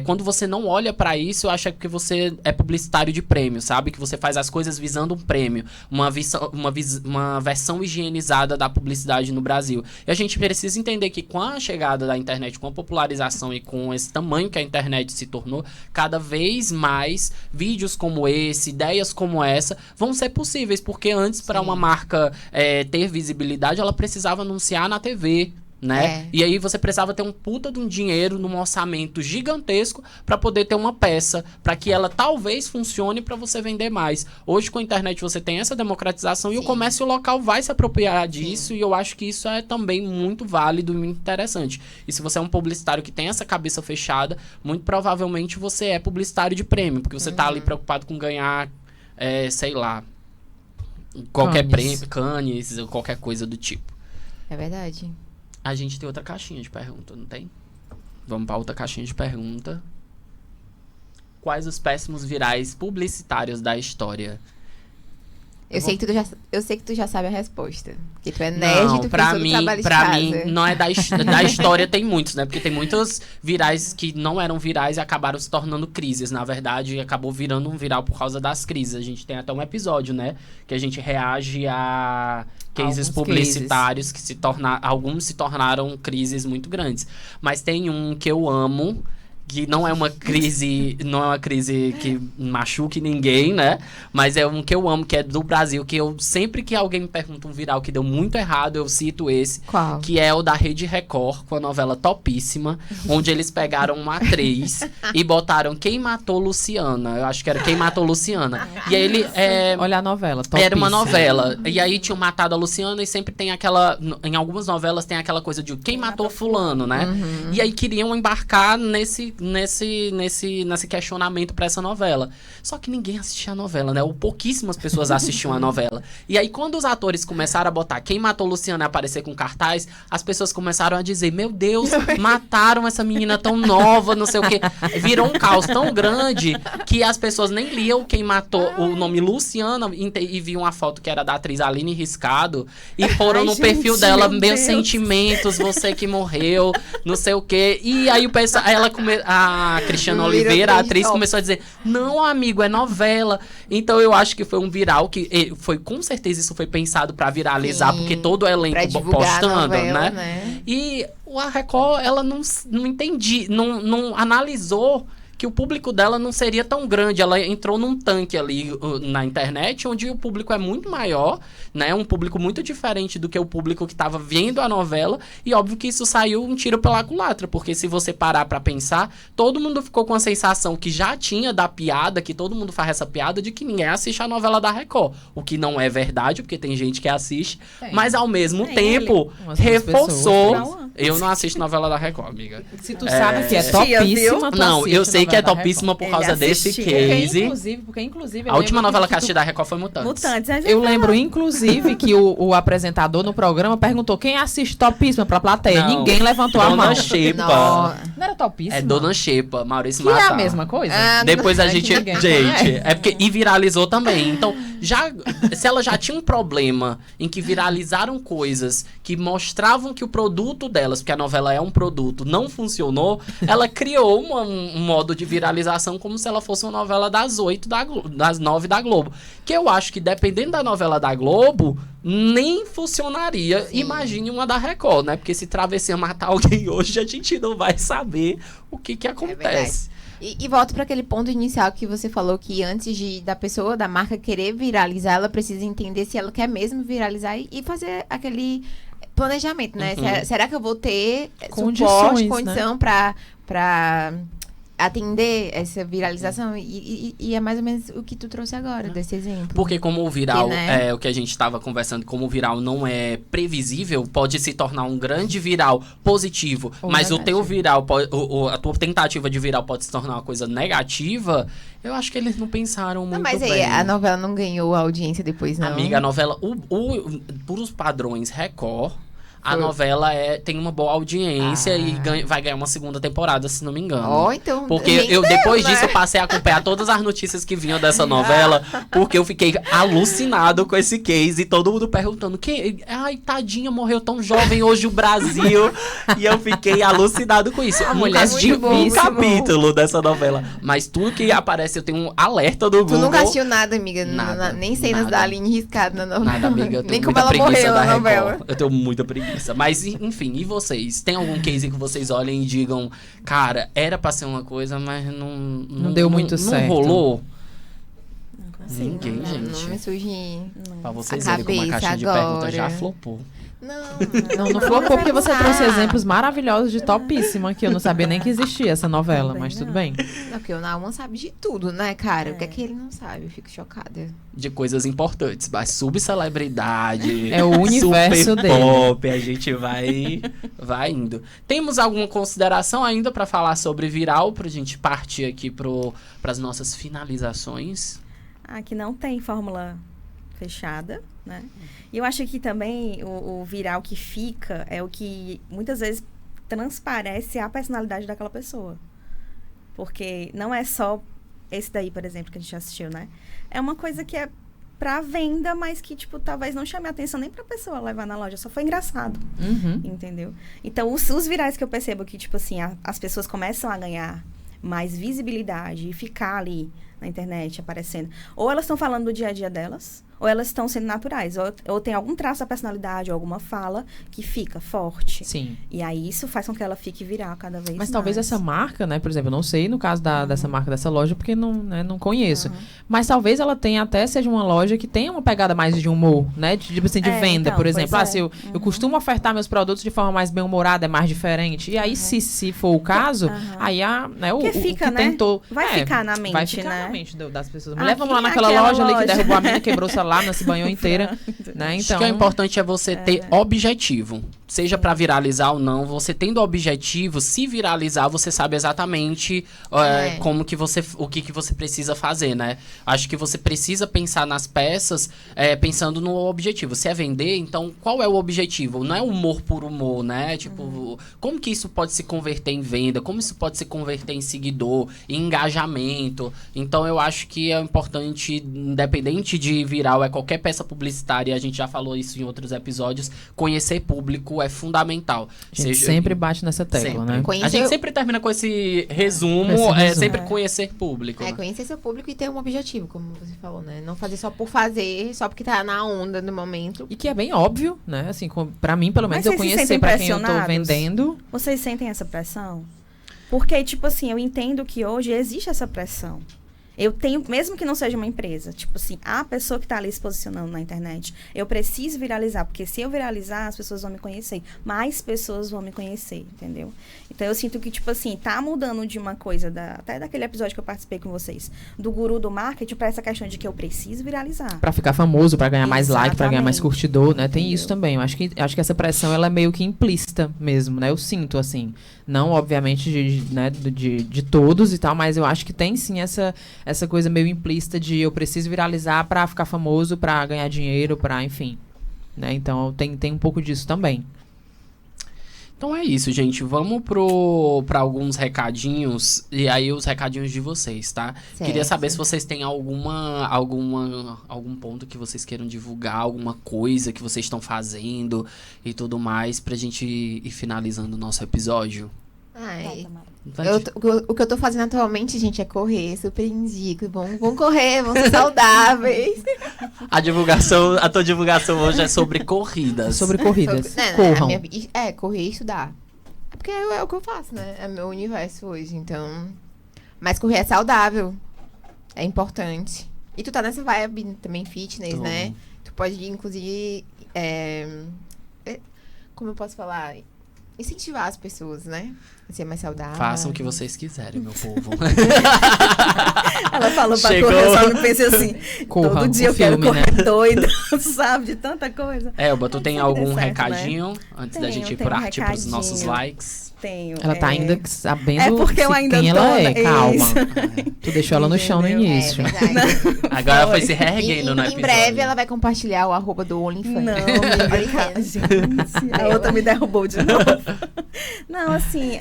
quando você não olha pra isso, eu acho que você é publicitário de prêmio, sabe? Que você faz as coisas visando um prêmio, uma versão higienizada da publicidade no Brasil. E a gente precisa entender que com a chegada da internet, com a popularização e com esse tamanho que a internet se tornou, cada vez mais vídeos como esse, ideias como essa, vão ser possíveis, porque antes, para uma marca ter visibilidade, ela precisava anunciar na TV, né? E aí você precisava ter um puta de um dinheiro num orçamento gigantesco para poder ter uma peça, para que ela talvez funcione para você vender mais. Hoje com a internet você tem essa democratização e o comércio local vai se apropriar disso, e eu acho que isso é também muito válido e muito interessante. E se você é um publicitário que tem essa cabeça fechada, muito provavelmente você é publicitário de prêmio, porque você tá ali preocupado com ganhar, sei lá, qualquer Cannes. prêmio, Cannes, ou qualquer coisa do tipo. É verdade. A gente tem outra caixinha de pergunta, não tem? Vamos pra outra caixinha de pergunta. Quais os péssimos virais publicitários da história? Eu sei que tu já sabe a resposta. Porque tu é nerd, Não, tu pra fez todo o mim, trabalho de pra casa. mim, não é da história, tem muitos, né? Porque tem muitos virais que não eram virais e acabaram se tornando crises, na verdade, e acabou virando um viral por causa das crises. A gente tem até um episódio, né? Que a gente reage a cases Alguns publicitários que alguns se tornaram crises muito grandes. Mas tem um que eu amo, que não é uma crise que machuque ninguém, né? Mas é um que eu amo, que é do Brasil, que eu sempre que alguém me pergunta um viral que deu muito errado, eu cito esse, Qual? que é o da Rede Record, com a novela Topíssima, onde eles pegaram uma atriz e botaram Quem Matou Luciana. Eu acho que era Quem Matou Luciana. E aí ele Olha a novela, era uma topíssima. novela. E aí tinham matado a Luciana e sempre tem aquela... Em algumas novelas tem aquela coisa de quem matou fulano, né? E aí queriam embarcar nesse questionamento pra essa novela. Só que ninguém assistia a novela, né? Ou pouquíssimas pessoas assistiam a novela. E aí quando os atores começaram a botar Quem Matou Luciana e aparecer com cartaz, as pessoas começaram a dizer, meu Deus, mataram essa menina tão nova, não sei o quê. Virou um caos tão grande que as pessoas nem liam Quem Matou o nome Luciana e viam a foto que era da atriz Aline Riscado e foram no perfil dela, meu meus Deus. sentimentos, você que morreu, não sei o quê. E aí o pessoal, a Cristiana Oliveira, a atriz, começou a dizer, não, amigo, é novela. Então eu acho que foi um viral que foi, com certeza isso foi pensado pra viralizar, Sim, porque todo o pra elenco divulgar a postando, novela, né? E a Record, ela não analisou que o público dela não seria tão grande. Ela entrou num tanque ali na internet, onde o público é muito maior, né? Um público muito diferente do que o público que estava vendo a novela. E óbvio que isso saiu um tiro pela culatra, porque se você parar pra pensar, todo mundo ficou com a sensação que já tinha da piada, que todo mundo faz essa piada de que ninguém assiste a novela da Record. O que não é verdade, porque tem gente que assiste, mas ao mesmo Tem tempo Umas reforçou. pessoas. Eu não assisto novela da Record, amiga. Se tu sabe que é Assistia, viu? topíssima, tu Não, assiste eu a sei que é novela da topíssima por Ele causa desse assistia. case. Porque inclusive eu A última lembro novela que tu- assisti da Record foi Mutantes. Mutantes, a gente Eu fala. lembro, inclusive, que o apresentador no programa perguntou quem assiste Topíssima pra plateia. Não. Ninguém levantou a mão. Dona Xepa. Não era Topíssima? É Dona Xepa, Maurício Que é Matar. a mesma coisa? Ah, Depois a Não é que gente... ninguém Gente, conhece. é porque... E viralizou também. Então, se ela já tinha um problema em que viralizaram coisas que mostravam que o produto delas, porque a novela é um produto, não funcionou, ela criou um modo de viralização como se ela fosse uma novela das 8, das 9 da Globo. Que eu acho que, dependendo da novela da Globo, nem funcionaria. Sim. Imagine uma da Record, né? Porque se Travessia matar alguém hoje, a gente não vai saber o que acontece. E volto para aquele ponto inicial que você falou que antes da pessoa, da marca querer viralizar, ela precisa entender se ela quer mesmo viralizar e fazer aquele planejamento, né? Uhum. Será que eu vou ter Condições, suporte, né? condição pra atender essa viralização? E é mais ou menos o que tu trouxe agora, desse exemplo. Porque como o viral, Que, né? é o que a gente estava conversando, como o viral não é previsível, pode se tornar um grande viral positivo, Ou mas o teu negativo. viral, a tua tentativa de viral pode se tornar uma coisa negativa, eu acho que eles não pensaram muito Não, mas aí bem. a novela não ganhou audiência depois, não. Amiga, a novela, por os padrões Record, a Foi. novela tem uma boa audiência e vai ganhar uma segunda temporada, se não me engano. Ó, então. Porque rendeu, depois né? disso eu passei a acompanhar todas as notícias que vinham dessa novela, porque eu fiquei alucinado com esse case e todo mundo perguntando: ai, tadinha, morreu tão jovem hoje o Brasil. E eu fiquei alucinado com isso. A Nunca mulher assisti muito bom, um muito capítulo dessa novela, mas tudo que aparece eu tenho um alerta do Tu Google. nunca assistiu nada, amiga. Nada, Nem cenas nada. da Aline riscada na novela. Nada, amiga, eu tenho Nem como muita ela preguiça morreu da na Record. novela. Eu tenho muita preguiça. Mas, enfim, e vocês? Tem algum case que vocês olhem e digam, cara, era pra ser uma coisa, mas não deu muito certo. Não rolou? Sim, Ninguém, não, gente. Não me surge. Pra vocês A verem como a cabeça caixinha de agora. perguntas já flopou. Não flopou porque você trouxe exemplos maravilhosos de Topíssima, que eu não sabia nem que existia essa novela, Também mas tudo não. bem. Não, porque o Nauman sabe de tudo, né, cara? É. O que é que ele não sabe? Eu fico chocada. De coisas importantes, mas subcelebridade. É o universo super dele. pop, a gente vai indo. Temos alguma consideração ainda pra falar sobre viral, pra gente partir aqui pras nossas finalizações? Que não tem fórmula fechada, né? E eu acho que também o viral que fica é o que muitas vezes transparece a personalidade daquela pessoa. Porque não é só esse daí, por exemplo, que a gente assistiu, né? É uma coisa que é pra venda, mas que, tipo, talvez não chame a atenção nem pra pessoa levar na loja. Só foi engraçado. Entendeu? Então, os virais que eu percebo que, tipo assim, as pessoas começam a ganhar mais visibilidade e ficar ali na internet aparecendo. Ou elas estão falando do dia a dia delas, ou elas estão sendo naturais. Ou tem algum traço da personalidade, ou alguma fala que fica forte. Sim. E aí isso faz com que ela fique viral cada vez mais. Mas talvez essa marca, né, por exemplo, eu não sei no caso dessa marca, dessa loja, porque não conheço. Mas talvez ela tenha até, seja uma loja que tenha uma pegada mais de humor, né? Tipo assim, de venda, então, por exemplo. pois Se eu costumo ofertar meus produtos de forma mais bem-humorada, é mais diferente. E aí, se for o caso, aí né, o fica, que né? tentou... Vai ficar na mente, vai ficar né? na mente das pessoas. Mulher, vamos lá quem é naquela aquela loja ali que loja? derrubou a mina, quebrou o celular, não se banhou inteira. Né? Acho Então, que o importante é você ter objetivo. Seja pra viralizar ou não, você tendo objetivo, se viralizar, você sabe exatamente como que o que você precisa fazer, né? Acho que você precisa pensar nas peças pensando no objetivo. Se é vender, então qual é o objetivo? Não é humor por humor, né? Tipo, como que isso pode se converter em venda? Como isso pode se converter em seguidor, em engajamento? Então eu acho que é importante, independente de viral, qualquer peça publicitária, a gente já falou isso em outros episódios, conhecer público é fundamental. a gente sempre bate nessa tecla, sempre, né? A gente sempre termina com esse resumo, sempre conhecer público. Né? Conhecer seu público e ter um objetivo, como você falou, né? Não fazer só por fazer, só porque tá na onda no momento. E que é bem óbvio, né? Assim, pra mim, pelo menos, Mas eu vocês se conhecer sentem pra quem eu tô pressionados? vendendo. Vocês sentem essa pressão? Porque, tipo assim, eu entendo que hoje existe essa pressão. Eu tenho, mesmo que não seja uma empresa, tipo assim, a pessoa que tá ali se posicionando na internet, eu preciso viralizar, porque se eu viralizar, as pessoas vão me conhecer. Mais pessoas vão me conhecer, entendeu? Então, eu sinto que, tipo assim, tá mudando de uma coisa, até daquele episódio que eu participei com vocês, do guru do marketing, pra essa questão de que eu preciso viralizar. Pra ficar famoso, pra ganhar mais like, pra ganhar mais Exatamente. curtidor, né? Tem Entendeu? isso também. Eu acho que essa pressão, ela é meio que implícita mesmo, né? Eu sinto, assim. Não, obviamente, de todos e tal, mas eu acho que tem, sim, essa coisa meio implícita de eu preciso viralizar pra ficar famoso, pra ganhar dinheiro, pra, enfim. Né? Então, tem um pouco disso também. Então é isso, gente. Vamos pra alguns recadinhos. E aí, os recadinhos de vocês, tá? Certo. Queria saber se vocês têm algum ponto que vocês queiram divulgar, alguma coisa que vocês estão fazendo e tudo mais, pra gente ir finalizando o nosso episódio. Ai, Vai, Tamara. o que eu tô fazendo atualmente, gente, é correr. Super indico. Vamos correr, vamos ser saudáveis. A tua divulgação hoje é sobre corridas. Sobre corridas. Sobre- Corram. Correr e estudar. É porque é o que eu faço, né? É meu universo hoje, então... Mas correr é saudável. É importante. E tu tá nessa vibe também fitness, Tô. né? Tu pode, inclusive... como eu posso falar? Incentivar as pessoas, né? A ser mais saudável. Façam o que vocês quiserem, meu povo. Ela falou pra Chegou. correr, eu só me pensei assim, Corra, todo dia o eu quero filme, correr né? doido, sabe? De tanta coisa. Elba, tu tem Sempre dê algum certo, recadinho antes da gente ir Tenho por um arte pros nossos recadinho. likes? Tenho. Ela tá ainda sabendo É porque eu ainda quem tô, ela é, né? calma. Isso. Tu deixou ela no chão no Entendeu? início. verdade. Agora foi se reerguendo no Em episódio. breve ela vai compartilhar o arroba do OnlyFans. Não, gente, a outra me derrubou de novo. Não, assim,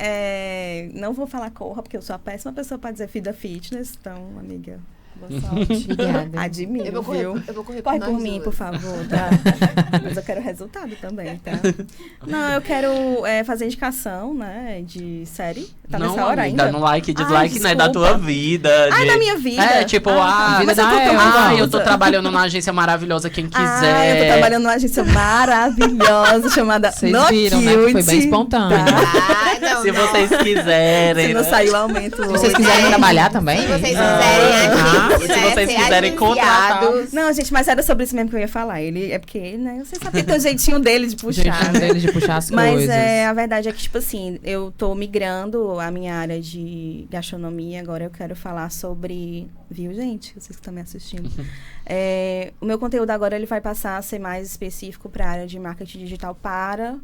não vou falar corra, porque eu sou a péssima pessoa pra dizer vida fitness, então, amiga, boa sorte. Obrigada. Admiro, Eu vou viu? correr Corre nós por mim, duas. por favor, tá? Mas eu quero resultado também, tá? Não, eu quero fazer indicação, né, de série. Tá Não, nessa hora amiga, ainda? no like e Ai, dislike, não é da desculpa. tua vida. Ah, da minha vida? É, tipo, tá. vida Mas eu da tô tão Elba. eu tô nervosa. trabalhando numa agência maravilhosa, quem quiser. Ah, eu tô trabalhando numa agência maravilhosa chamada Vocês viram, né? Que foi bem espontâneo. Ah, não, Se não. vocês quiserem. Se não né? saiu aumento Se vocês hoje. quiserem trabalhar também. Se vocês Ah, quiserem se vocês ser quiserem contratar. agenciados. Não, gente, mas era sobre isso mesmo que eu ia falar. Ele é porque, né? Você sabe que tem o jeitinho dele de puxar. Jeitinho né? deles de puxar as Mas coisas. a verdade é que, tipo assim, eu tô migrando a minha área de gastronomia. Agora eu quero falar sobre... Viu, gente? Vocês que estão me assistindo. O meu conteúdo agora ele vai passar a ser mais específico para a área de marketing digital para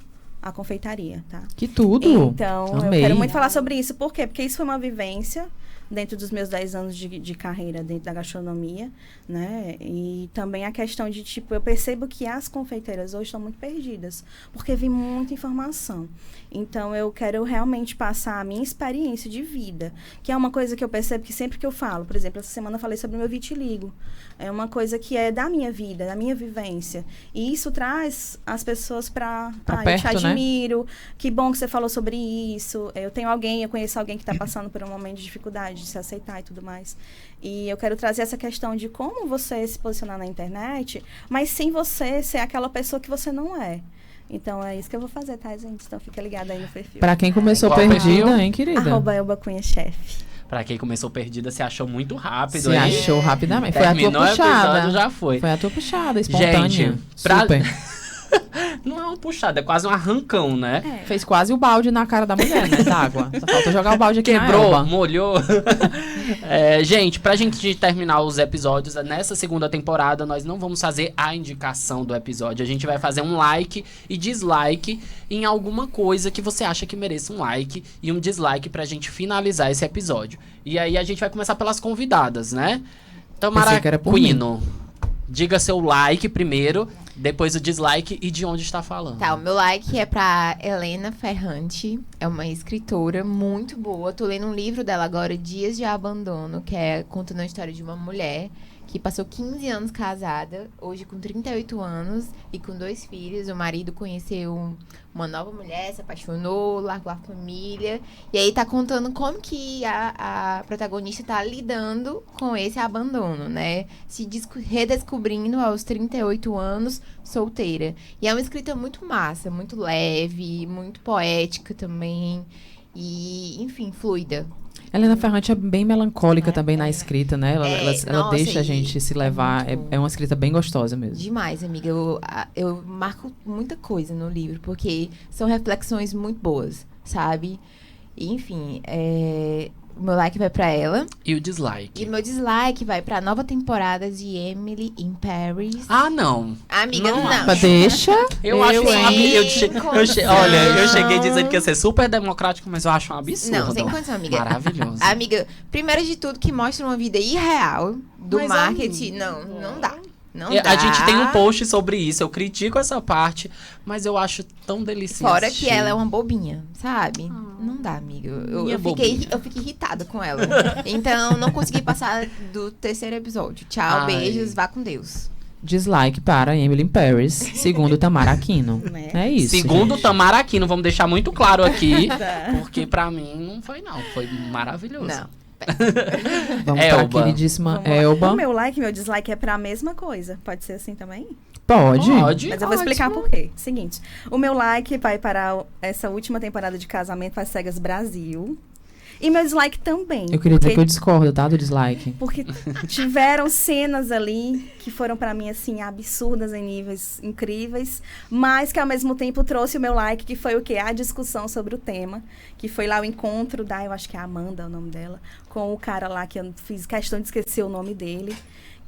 a confeitaria, tá? Que tudo. Então, Amei. eu quero muito falar sobre isso. Por quê? Porque isso foi uma vivência dentro dos meus 10 anos de carreira dentro da gastronomia, né? E também a questão de, tipo, eu percebo que as confeiteiras hoje estão muito perdidas, porque vem muita informação. Então, eu quero realmente passar a minha experiência de vida, que é uma coisa que eu percebo que sempre que eu falo, por exemplo, essa semana eu falei sobre o meu vitiligo. É uma coisa que é da minha vida, da minha vivência. E isso traz as pessoas para eu te admiro, que bom que você falou sobre isso. Eu conheço alguém que está passando por um momento de dificuldade de se aceitar e tudo mais. E eu quero trazer essa questão de como você se posicionar na internet, mas sem você ser aquela pessoa que você não é. Então, é isso que eu vou fazer, tá, gente? Então, fica ligada aí no perfil. Pra quem começou Qual perdida, perfil? hein, querida? @ElbaCunhaChef. Pra quem começou perdida, você achou muito rápido. Se hein? achou rapidamente. Foi a tua Terminou o puxada. episódio, já foi. Foi a tua puxada, espontânea. Gente, pra- Super. Não é uma puxada, é quase um arrancão, né? Fez quase o balde na cara da mulher, né, d'água. Só falta jogar o balde aqui na Quebrou, Elba. molhou. Gente, pra gente terminar os episódios, nessa segunda temporada, nós não vamos fazer a indicação do episódio. A gente vai fazer um like e dislike em alguma coisa que você acha que mereça um like e um dislike pra gente finalizar esse episódio. E aí a gente vai começar pelas convidadas, né? Pensei que era por Quino, diga seu like primeiro, depois o dislike e de onde está falando. Tá, o meu like é pra Helena Ferrante. É uma escritora muito boa. Tô lendo um livro dela agora, Dias de Abandono, que é contando a história de uma mulher que passou 15 anos casada, hoje com 38 anos e com 2 filhos. O marido conheceu uma nova mulher, se apaixonou, largou a família. E aí tá contando como que a protagonista tá lidando com esse abandono, né? Se redescobrindo aos 38 anos, solteira. E é uma escrita muito massa, muito leve, muito poética também. E, enfim, fluida. Helena Ferrante é bem melancólica também na escrita, né? Ela nossa, deixa a e gente se levar. muito bom. É uma escrita bem gostosa mesmo. Demais, amiga. Eu marco muita coisa no livro, porque são reflexões muito boas, sabe? E, enfim, o meu like vai pra ela. E o dislike? E meu dislike vai pra nova temporada de Emily in Paris. Ah, não. Amiga, não. Mas deixa. Eu acho um sem condição. Olha, eu cheguei dizendo que ia ser super democrático, mas eu acho um absurdo. Não, sem condição, amiga. Maravilhoso. Amiga, primeiro de tudo que mostra uma vida irreal do Mas, marketing. Não dá. Não dá. A gente tem um post sobre isso, eu critico essa parte, mas eu acho tão delicioso. Fora que ela é uma bobinha, sabe? Não dá, amiga. Eu fiquei irritada com ela. Então, não consegui passar do 3º episódio. Tchau, Ai. beijos, vá com Deus. Dislike para Emily in Paris, segundo Tamara Aquino. Né? É isso. Segundo gente. Tamara Aquino, vamos deixar muito claro aqui, Tá. porque pra mim não foi não, foi maravilhoso. Não. Vamos pra Elba. queridíssima Vamos lá. Elba. O meu like e meu dislike é pra mesma coisa. Pode ser assim também? Pode. Mas eu vou explicar por quê. Seguinte, o meu like vai para essa última temporada de Casamento às Cegas Brasil. E meu dislike também. Eu queria dizer que eu discordo, tá? Do dislike. Porque tiveram cenas ali que foram pra mim, assim, absurdas em níveis incríveis, mas que ao mesmo tempo trouxe o meu like, que foi o quê? A discussão sobre o tema, que foi lá o encontro da, eu acho que é Amanda o nome dela, com o cara lá que eu fiz questão de esquecer o nome dele,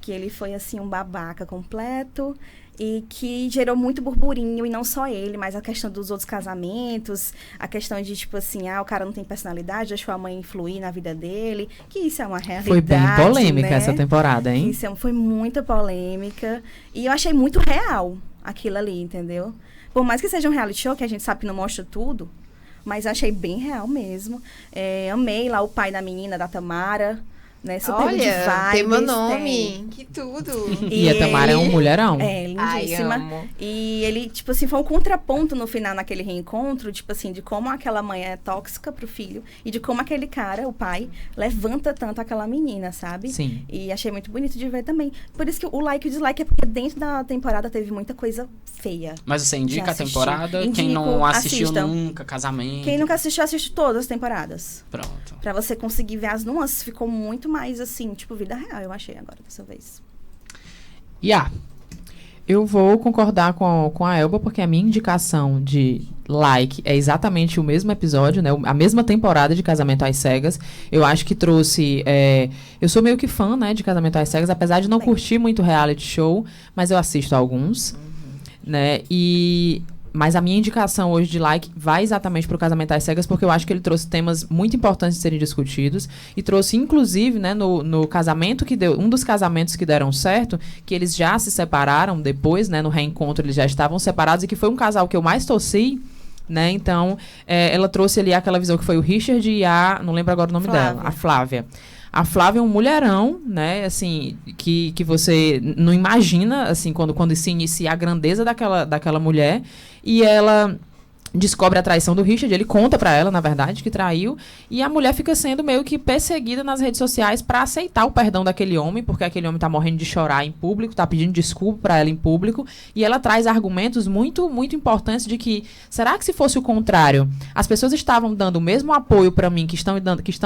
que ele foi, assim, um babaca completo e que gerou muito burburinho, e não só ele, mas a questão dos outros casamentos, a questão de, tipo assim, o cara não tem personalidade, deixou a mãe influir na vida dele, que isso é uma realidade, Foi bem polêmica, né? essa temporada, hein? Isso foi muita polêmica, e eu achei muito real aquilo ali, entendeu? Por mais que seja um reality show, que a gente sabe que não mostra tudo, mas eu achei bem real mesmo. Amei lá o pai da menina, da Tamara, né? Super good Olha, vibes, tem meu nome. Que tudo. E a Tamara é um mulherão. É, lindíssima. Ai, amo. E ele, tipo assim, foi um contraponto no final, naquele reencontro, tipo assim, de como aquela mãe é tóxica pro filho e de como aquele cara, o pai, levanta tanto aquela menina, sabe? Sim. E achei muito bonito de ver também. Por isso que o like e o dislike é porque dentro da temporada teve muita coisa feia. Mas você indica Já a assisti. temporada? Quem Indico, não assistiu assistam. nunca, Casamento. Quem nunca assistiu, assiste todas as temporadas. Pronto. Pra você conseguir ver as nuances. Ficou muito mais assim, tipo, vida real, eu achei agora dessa vez. Eu vou concordar com a Elba, porque a minha indicação de like é exatamente o mesmo episódio, né? A mesma temporada de Casamento às Cegas. Eu acho que trouxe... eu sou meio que fã, né, de Casamento às Cegas, apesar de não curtir muito reality show, mas eu assisto alguns, né? E Mas a minha indicação hoje de like vai exatamente para o Casamento às Cegas, porque eu acho que ele trouxe temas muito importantes de serem discutidos e trouxe, inclusive, né, no casamento que deu, um dos casamentos que deram certo, que eles já se separaram depois, né, no reencontro eles já estavam separados, e que foi um casal que eu mais torci, né? Então, ela trouxe ali aquela visão que foi o Richard e não lembro agora o nome dela, a Flávia. A Flávia é um mulherão, né, assim, que você não imagina, assim, quando se inicia a grandeza daquela mulher, e ela descobre a traição do Richard, ele conta pra ela, na verdade, que traiu, e a mulher fica sendo meio que perseguida nas redes sociais pra aceitar o perdão daquele homem, porque aquele homem tá morrendo de chorar em público, tá pedindo desculpa pra ela em público, e ela traz argumentos muito, muito importantes de que, será que se fosse o contrário, as pessoas estavam dando o mesmo apoio pra mim que estão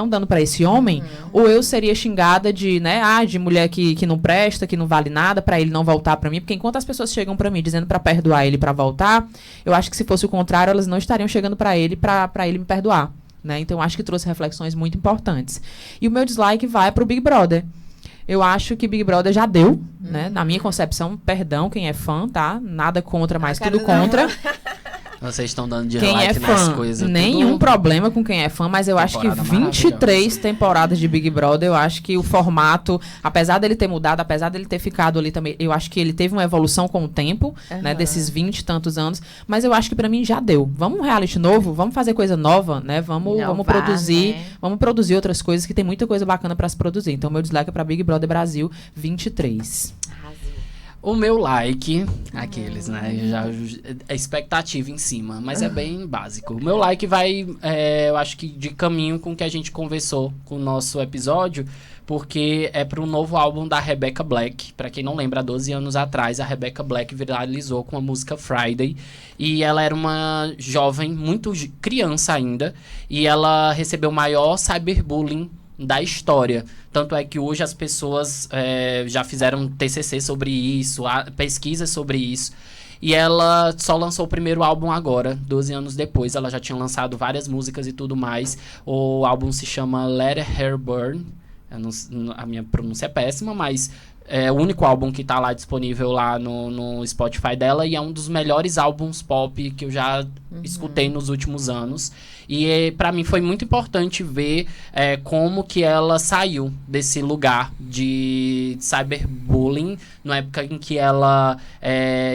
dando pra esse homem, ou eu seria xingada de, né, de mulher que não presta, que não vale nada, pra ele não voltar pra mim, porque enquanto as pessoas chegam pra mim dizendo pra perdoar ele, pra voltar, eu acho que se fosse o contrário, elas não estariam chegando para ele me perdoar, né? Então, acho que trouxe reflexões muito importantes. E o meu dislike vai para o Big Brother. Eu acho que Big Brother já deu, né? Na minha concepção, perdão quem é fã, tá? Nada contra, mas tudo contra. Vocês estão dando de quem like é fã, nas coisas. nenhum problema com quem é fã, mas eu acho que 23 temporadas de Big Brother, eu acho que o formato, apesar dele ter mudado, apesar dele ter ficado ali também, eu acho que ele teve uma evolução com o tempo, né, desses 20 e tantos anos, mas eu acho que pra mim já deu. Vamos um reality novo, vamos fazer coisa nova, né? Vamos produzir, né? Vamos produzir outras coisas, que tem muita coisa bacana pra se produzir. Então, meu dislike é pra Big Brother Brasil 23. O meu like, aqueles, né? Já a expectativa em cima, mas é bem básico. O meu like vai, eu acho que de caminho com o que a gente conversou com o nosso episódio, porque é para um novo álbum da Rebecca Black. Para quem não lembra, há 12 anos atrás, a Rebecca Black viralizou com a música Friday. E ela era uma jovem, muito criança ainda, e ela recebeu o maior cyberbullying da história. Tanto é que hoje as pessoas já fizeram TCC sobre isso, pesquisas sobre isso. E ela só lançou o primeiro álbum agora, 12 anos depois. Ela já tinha lançado várias músicas e tudo mais. O álbum se chama Let Her Burn. A minha pronúncia é péssima, mas é o único álbum que tá lá disponível lá no Spotify dela. E é um dos melhores álbuns pop que eu já escutei nos últimos anos. E pra mim foi muito importante ver como que ela saiu desse lugar de cyberbullying, na época em que ela...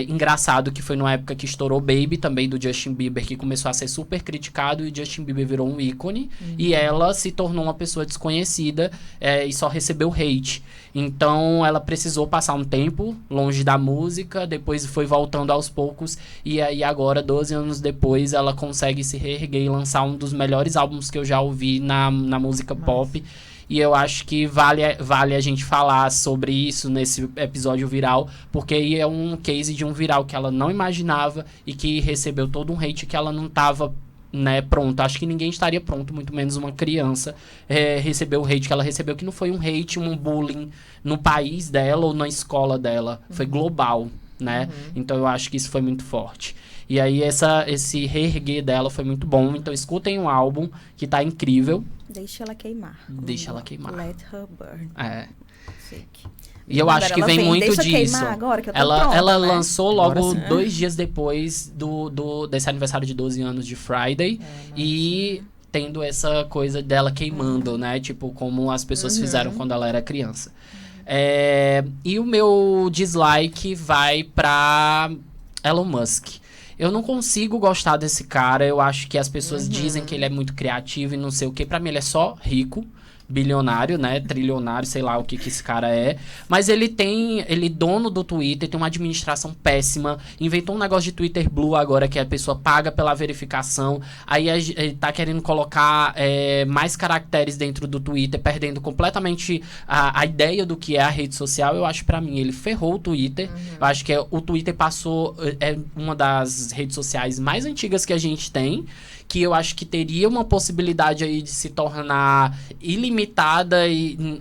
engraçado que foi numa época que estourou Baby, também do Justin Bieber, que começou a ser super criticado, e o Justin Bieber virou um ícone, e ela se tornou uma pessoa desconhecida e só recebeu hate. Então, ela precisou passar um tempo longe da música, depois foi voltando aos poucos, e aí agora, 12 anos depois, ela consegue se reerguer e lançar um dos melhores álbuns que eu já ouvi na música pop. E eu acho que vale a gente falar sobre isso nesse episódio viral, porque aí é um case de um viral que ela não imaginava e que recebeu todo um hate que ela não estava, né, pronto. Acho que ninguém estaria pronto, muito menos uma criança, receber o hate que ela recebeu, que não foi um hate, um bullying no país dela ou na escola dela, foi global, né? Então eu acho que isso foi muito forte. E aí esse reerguer dela foi muito bom, então escutem o álbum, que tá incrível. Deixa ela queimar. Deixa ela queimar. Let her burn. Chique. E eu acho que vem muito disso. Agora, que eu tô ela pronta, ela né? lançou logo 2 dias depois desse aniversário de 12 anos de Friday. E tendo essa coisa dela queimando, né? Tipo, como as pessoas fizeram quando ela era criança. E o meu dislike vai pra Elon Musk. Eu não consigo gostar desse cara. Eu acho que as pessoas dizem que ele é muito criativo e não sei o que. Pra mim, ele é só rico, bilionário, né? Trilionário, sei lá o que esse cara é. Mas ele é dono do Twitter, tem uma administração péssima. Inventou um negócio de Twitter Blue agora, que a pessoa paga pela verificação. Aí ele tá querendo colocar mais caracteres dentro do Twitter, perdendo completamente a ideia do que é a rede social. Eu acho, pra mim, ele ferrou o Twitter. Eu acho que o Twitter é uma das redes sociais mais antigas que a gente tem, que eu acho que teria uma possibilidade aí de se tornar ilimitada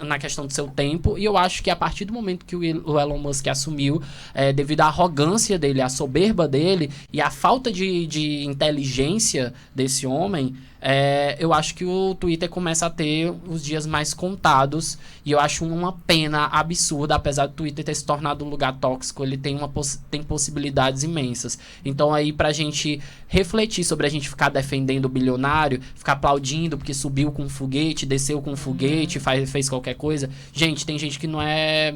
na questão do seu tempo, e eu acho que a partir do momento que o Elon Musk assumiu, devido à arrogância dele, à soberba dele e à falta de inteligência desse homem, eu acho que o Twitter começa a ter os dias mais contados, e eu acho uma pena absurda, apesar do Twitter ter se tornado um lugar tóxico, ele tem possibilidades imensas. Então aí pra gente refletir sobre a gente ficar defendendo o bilionário, ficar aplaudindo porque subiu com um foguete, desceu com um foguete, fez qualquer coisa. Gente, tem gente que não é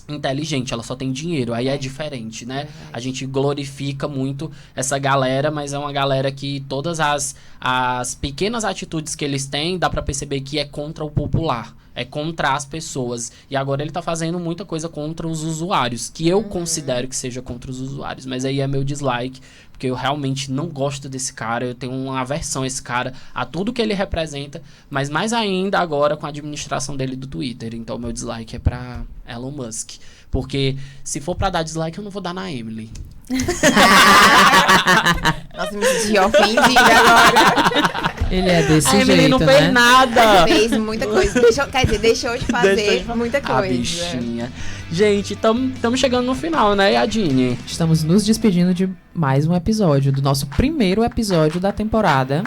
inteligente, ela só tem dinheiro, aí é diferente, né? A gente glorifica muito essa galera, mas é uma galera que todas as pequenas atitudes que eles têm, dá pra perceber que é contra o popular, é contra as pessoas, e agora ele tá fazendo muita coisa contra os usuários, que eu considero que seja contra os usuários, mas aí é meu dislike, porque eu realmente não gosto desse cara, eu tenho uma aversão a esse cara, a tudo que ele representa, mas mais ainda agora com a administração dele do Twitter. Então meu dislike é pra Elon Musk, porque se for pra dar dislike eu não vou dar na Emily. Nossa, me senti ofendida agora. Ele é desse A Emily jeito, não né? fez nada. Fez muita coisa. Deixou de fazer muita A coisa. bichinha. Gente, estamos chegando no final, né, Yadine? Estamos nos despedindo de mais um episódio, do nosso primeiro episódio da temporada.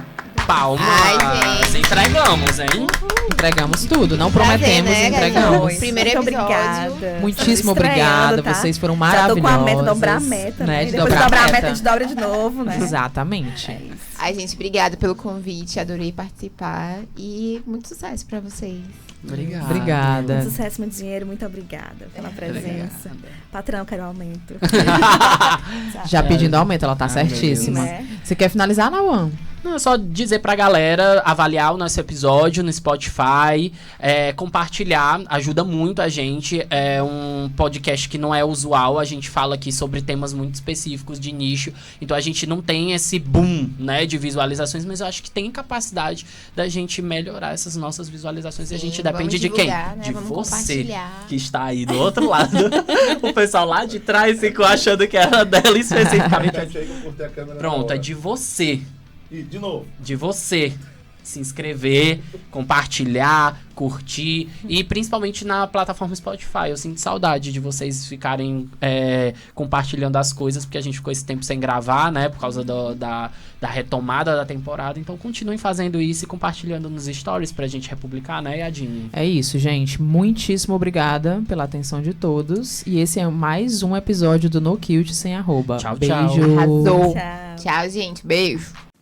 Palmas. Ai, gente. Entregamos, hein? Entregamos tudo, não Prazer, prometemos, né, entregamos. Gabi? Primeiro Muito episódio. obrigada. Muitíssimo Estamos obrigada, estreando, tá? vocês foram Já maravilhosos. tô com a meta, dobrar a meta, né? De Depois dobrar dobrar a a meta, a meta. gente dobra de novo, né? Exatamente. É isso. Ai, gente, obrigada pelo convite. Adorei participar. E muito sucesso pra vocês. Obrigado. Obrigada. Muito sucesso, muito dinheiro, muito obrigada pela presença. Patrão, quero aumento. Já pedindo aumento, ela tá Ai, meu certíssima. Deus. Né? Você quer finalizar, Nauan? Não, é só dizer pra galera avaliar o nosso episódio no Spotify, compartilhar, ajuda muito a gente. É um podcast que não é usual, a gente fala aqui sobre temas muito específicos de nicho, então a gente não tem esse boom, né, de visualizações, mas eu acho que tem capacidade da gente melhorar essas nossas visualizações, e a gente depende de quem? divulgar, né? De Vamos você, compartilhar. que está aí do outro lado. O pessoal lá de trás ficou achando que era dela especificamente. Repete aí que eu cortei a câmera na Pronto, hora. é de você. E, de novo. De você se inscrever, compartilhar, curtir, e principalmente na plataforma Spotify. Eu sinto saudade de vocês ficarem compartilhando as coisas, porque a gente ficou esse tempo sem gravar, né, por causa da retomada da temporada. Então continuem fazendo isso e compartilhando nos stories pra gente republicar, né, Yadine? É isso, gente. Muitíssimo obrigada pela atenção de todos. E esse é mais um episódio do No Cute sem arroba. Tchau, tchau. Beijo. Arrasou. Tchau. Tchau, gente. Beijo.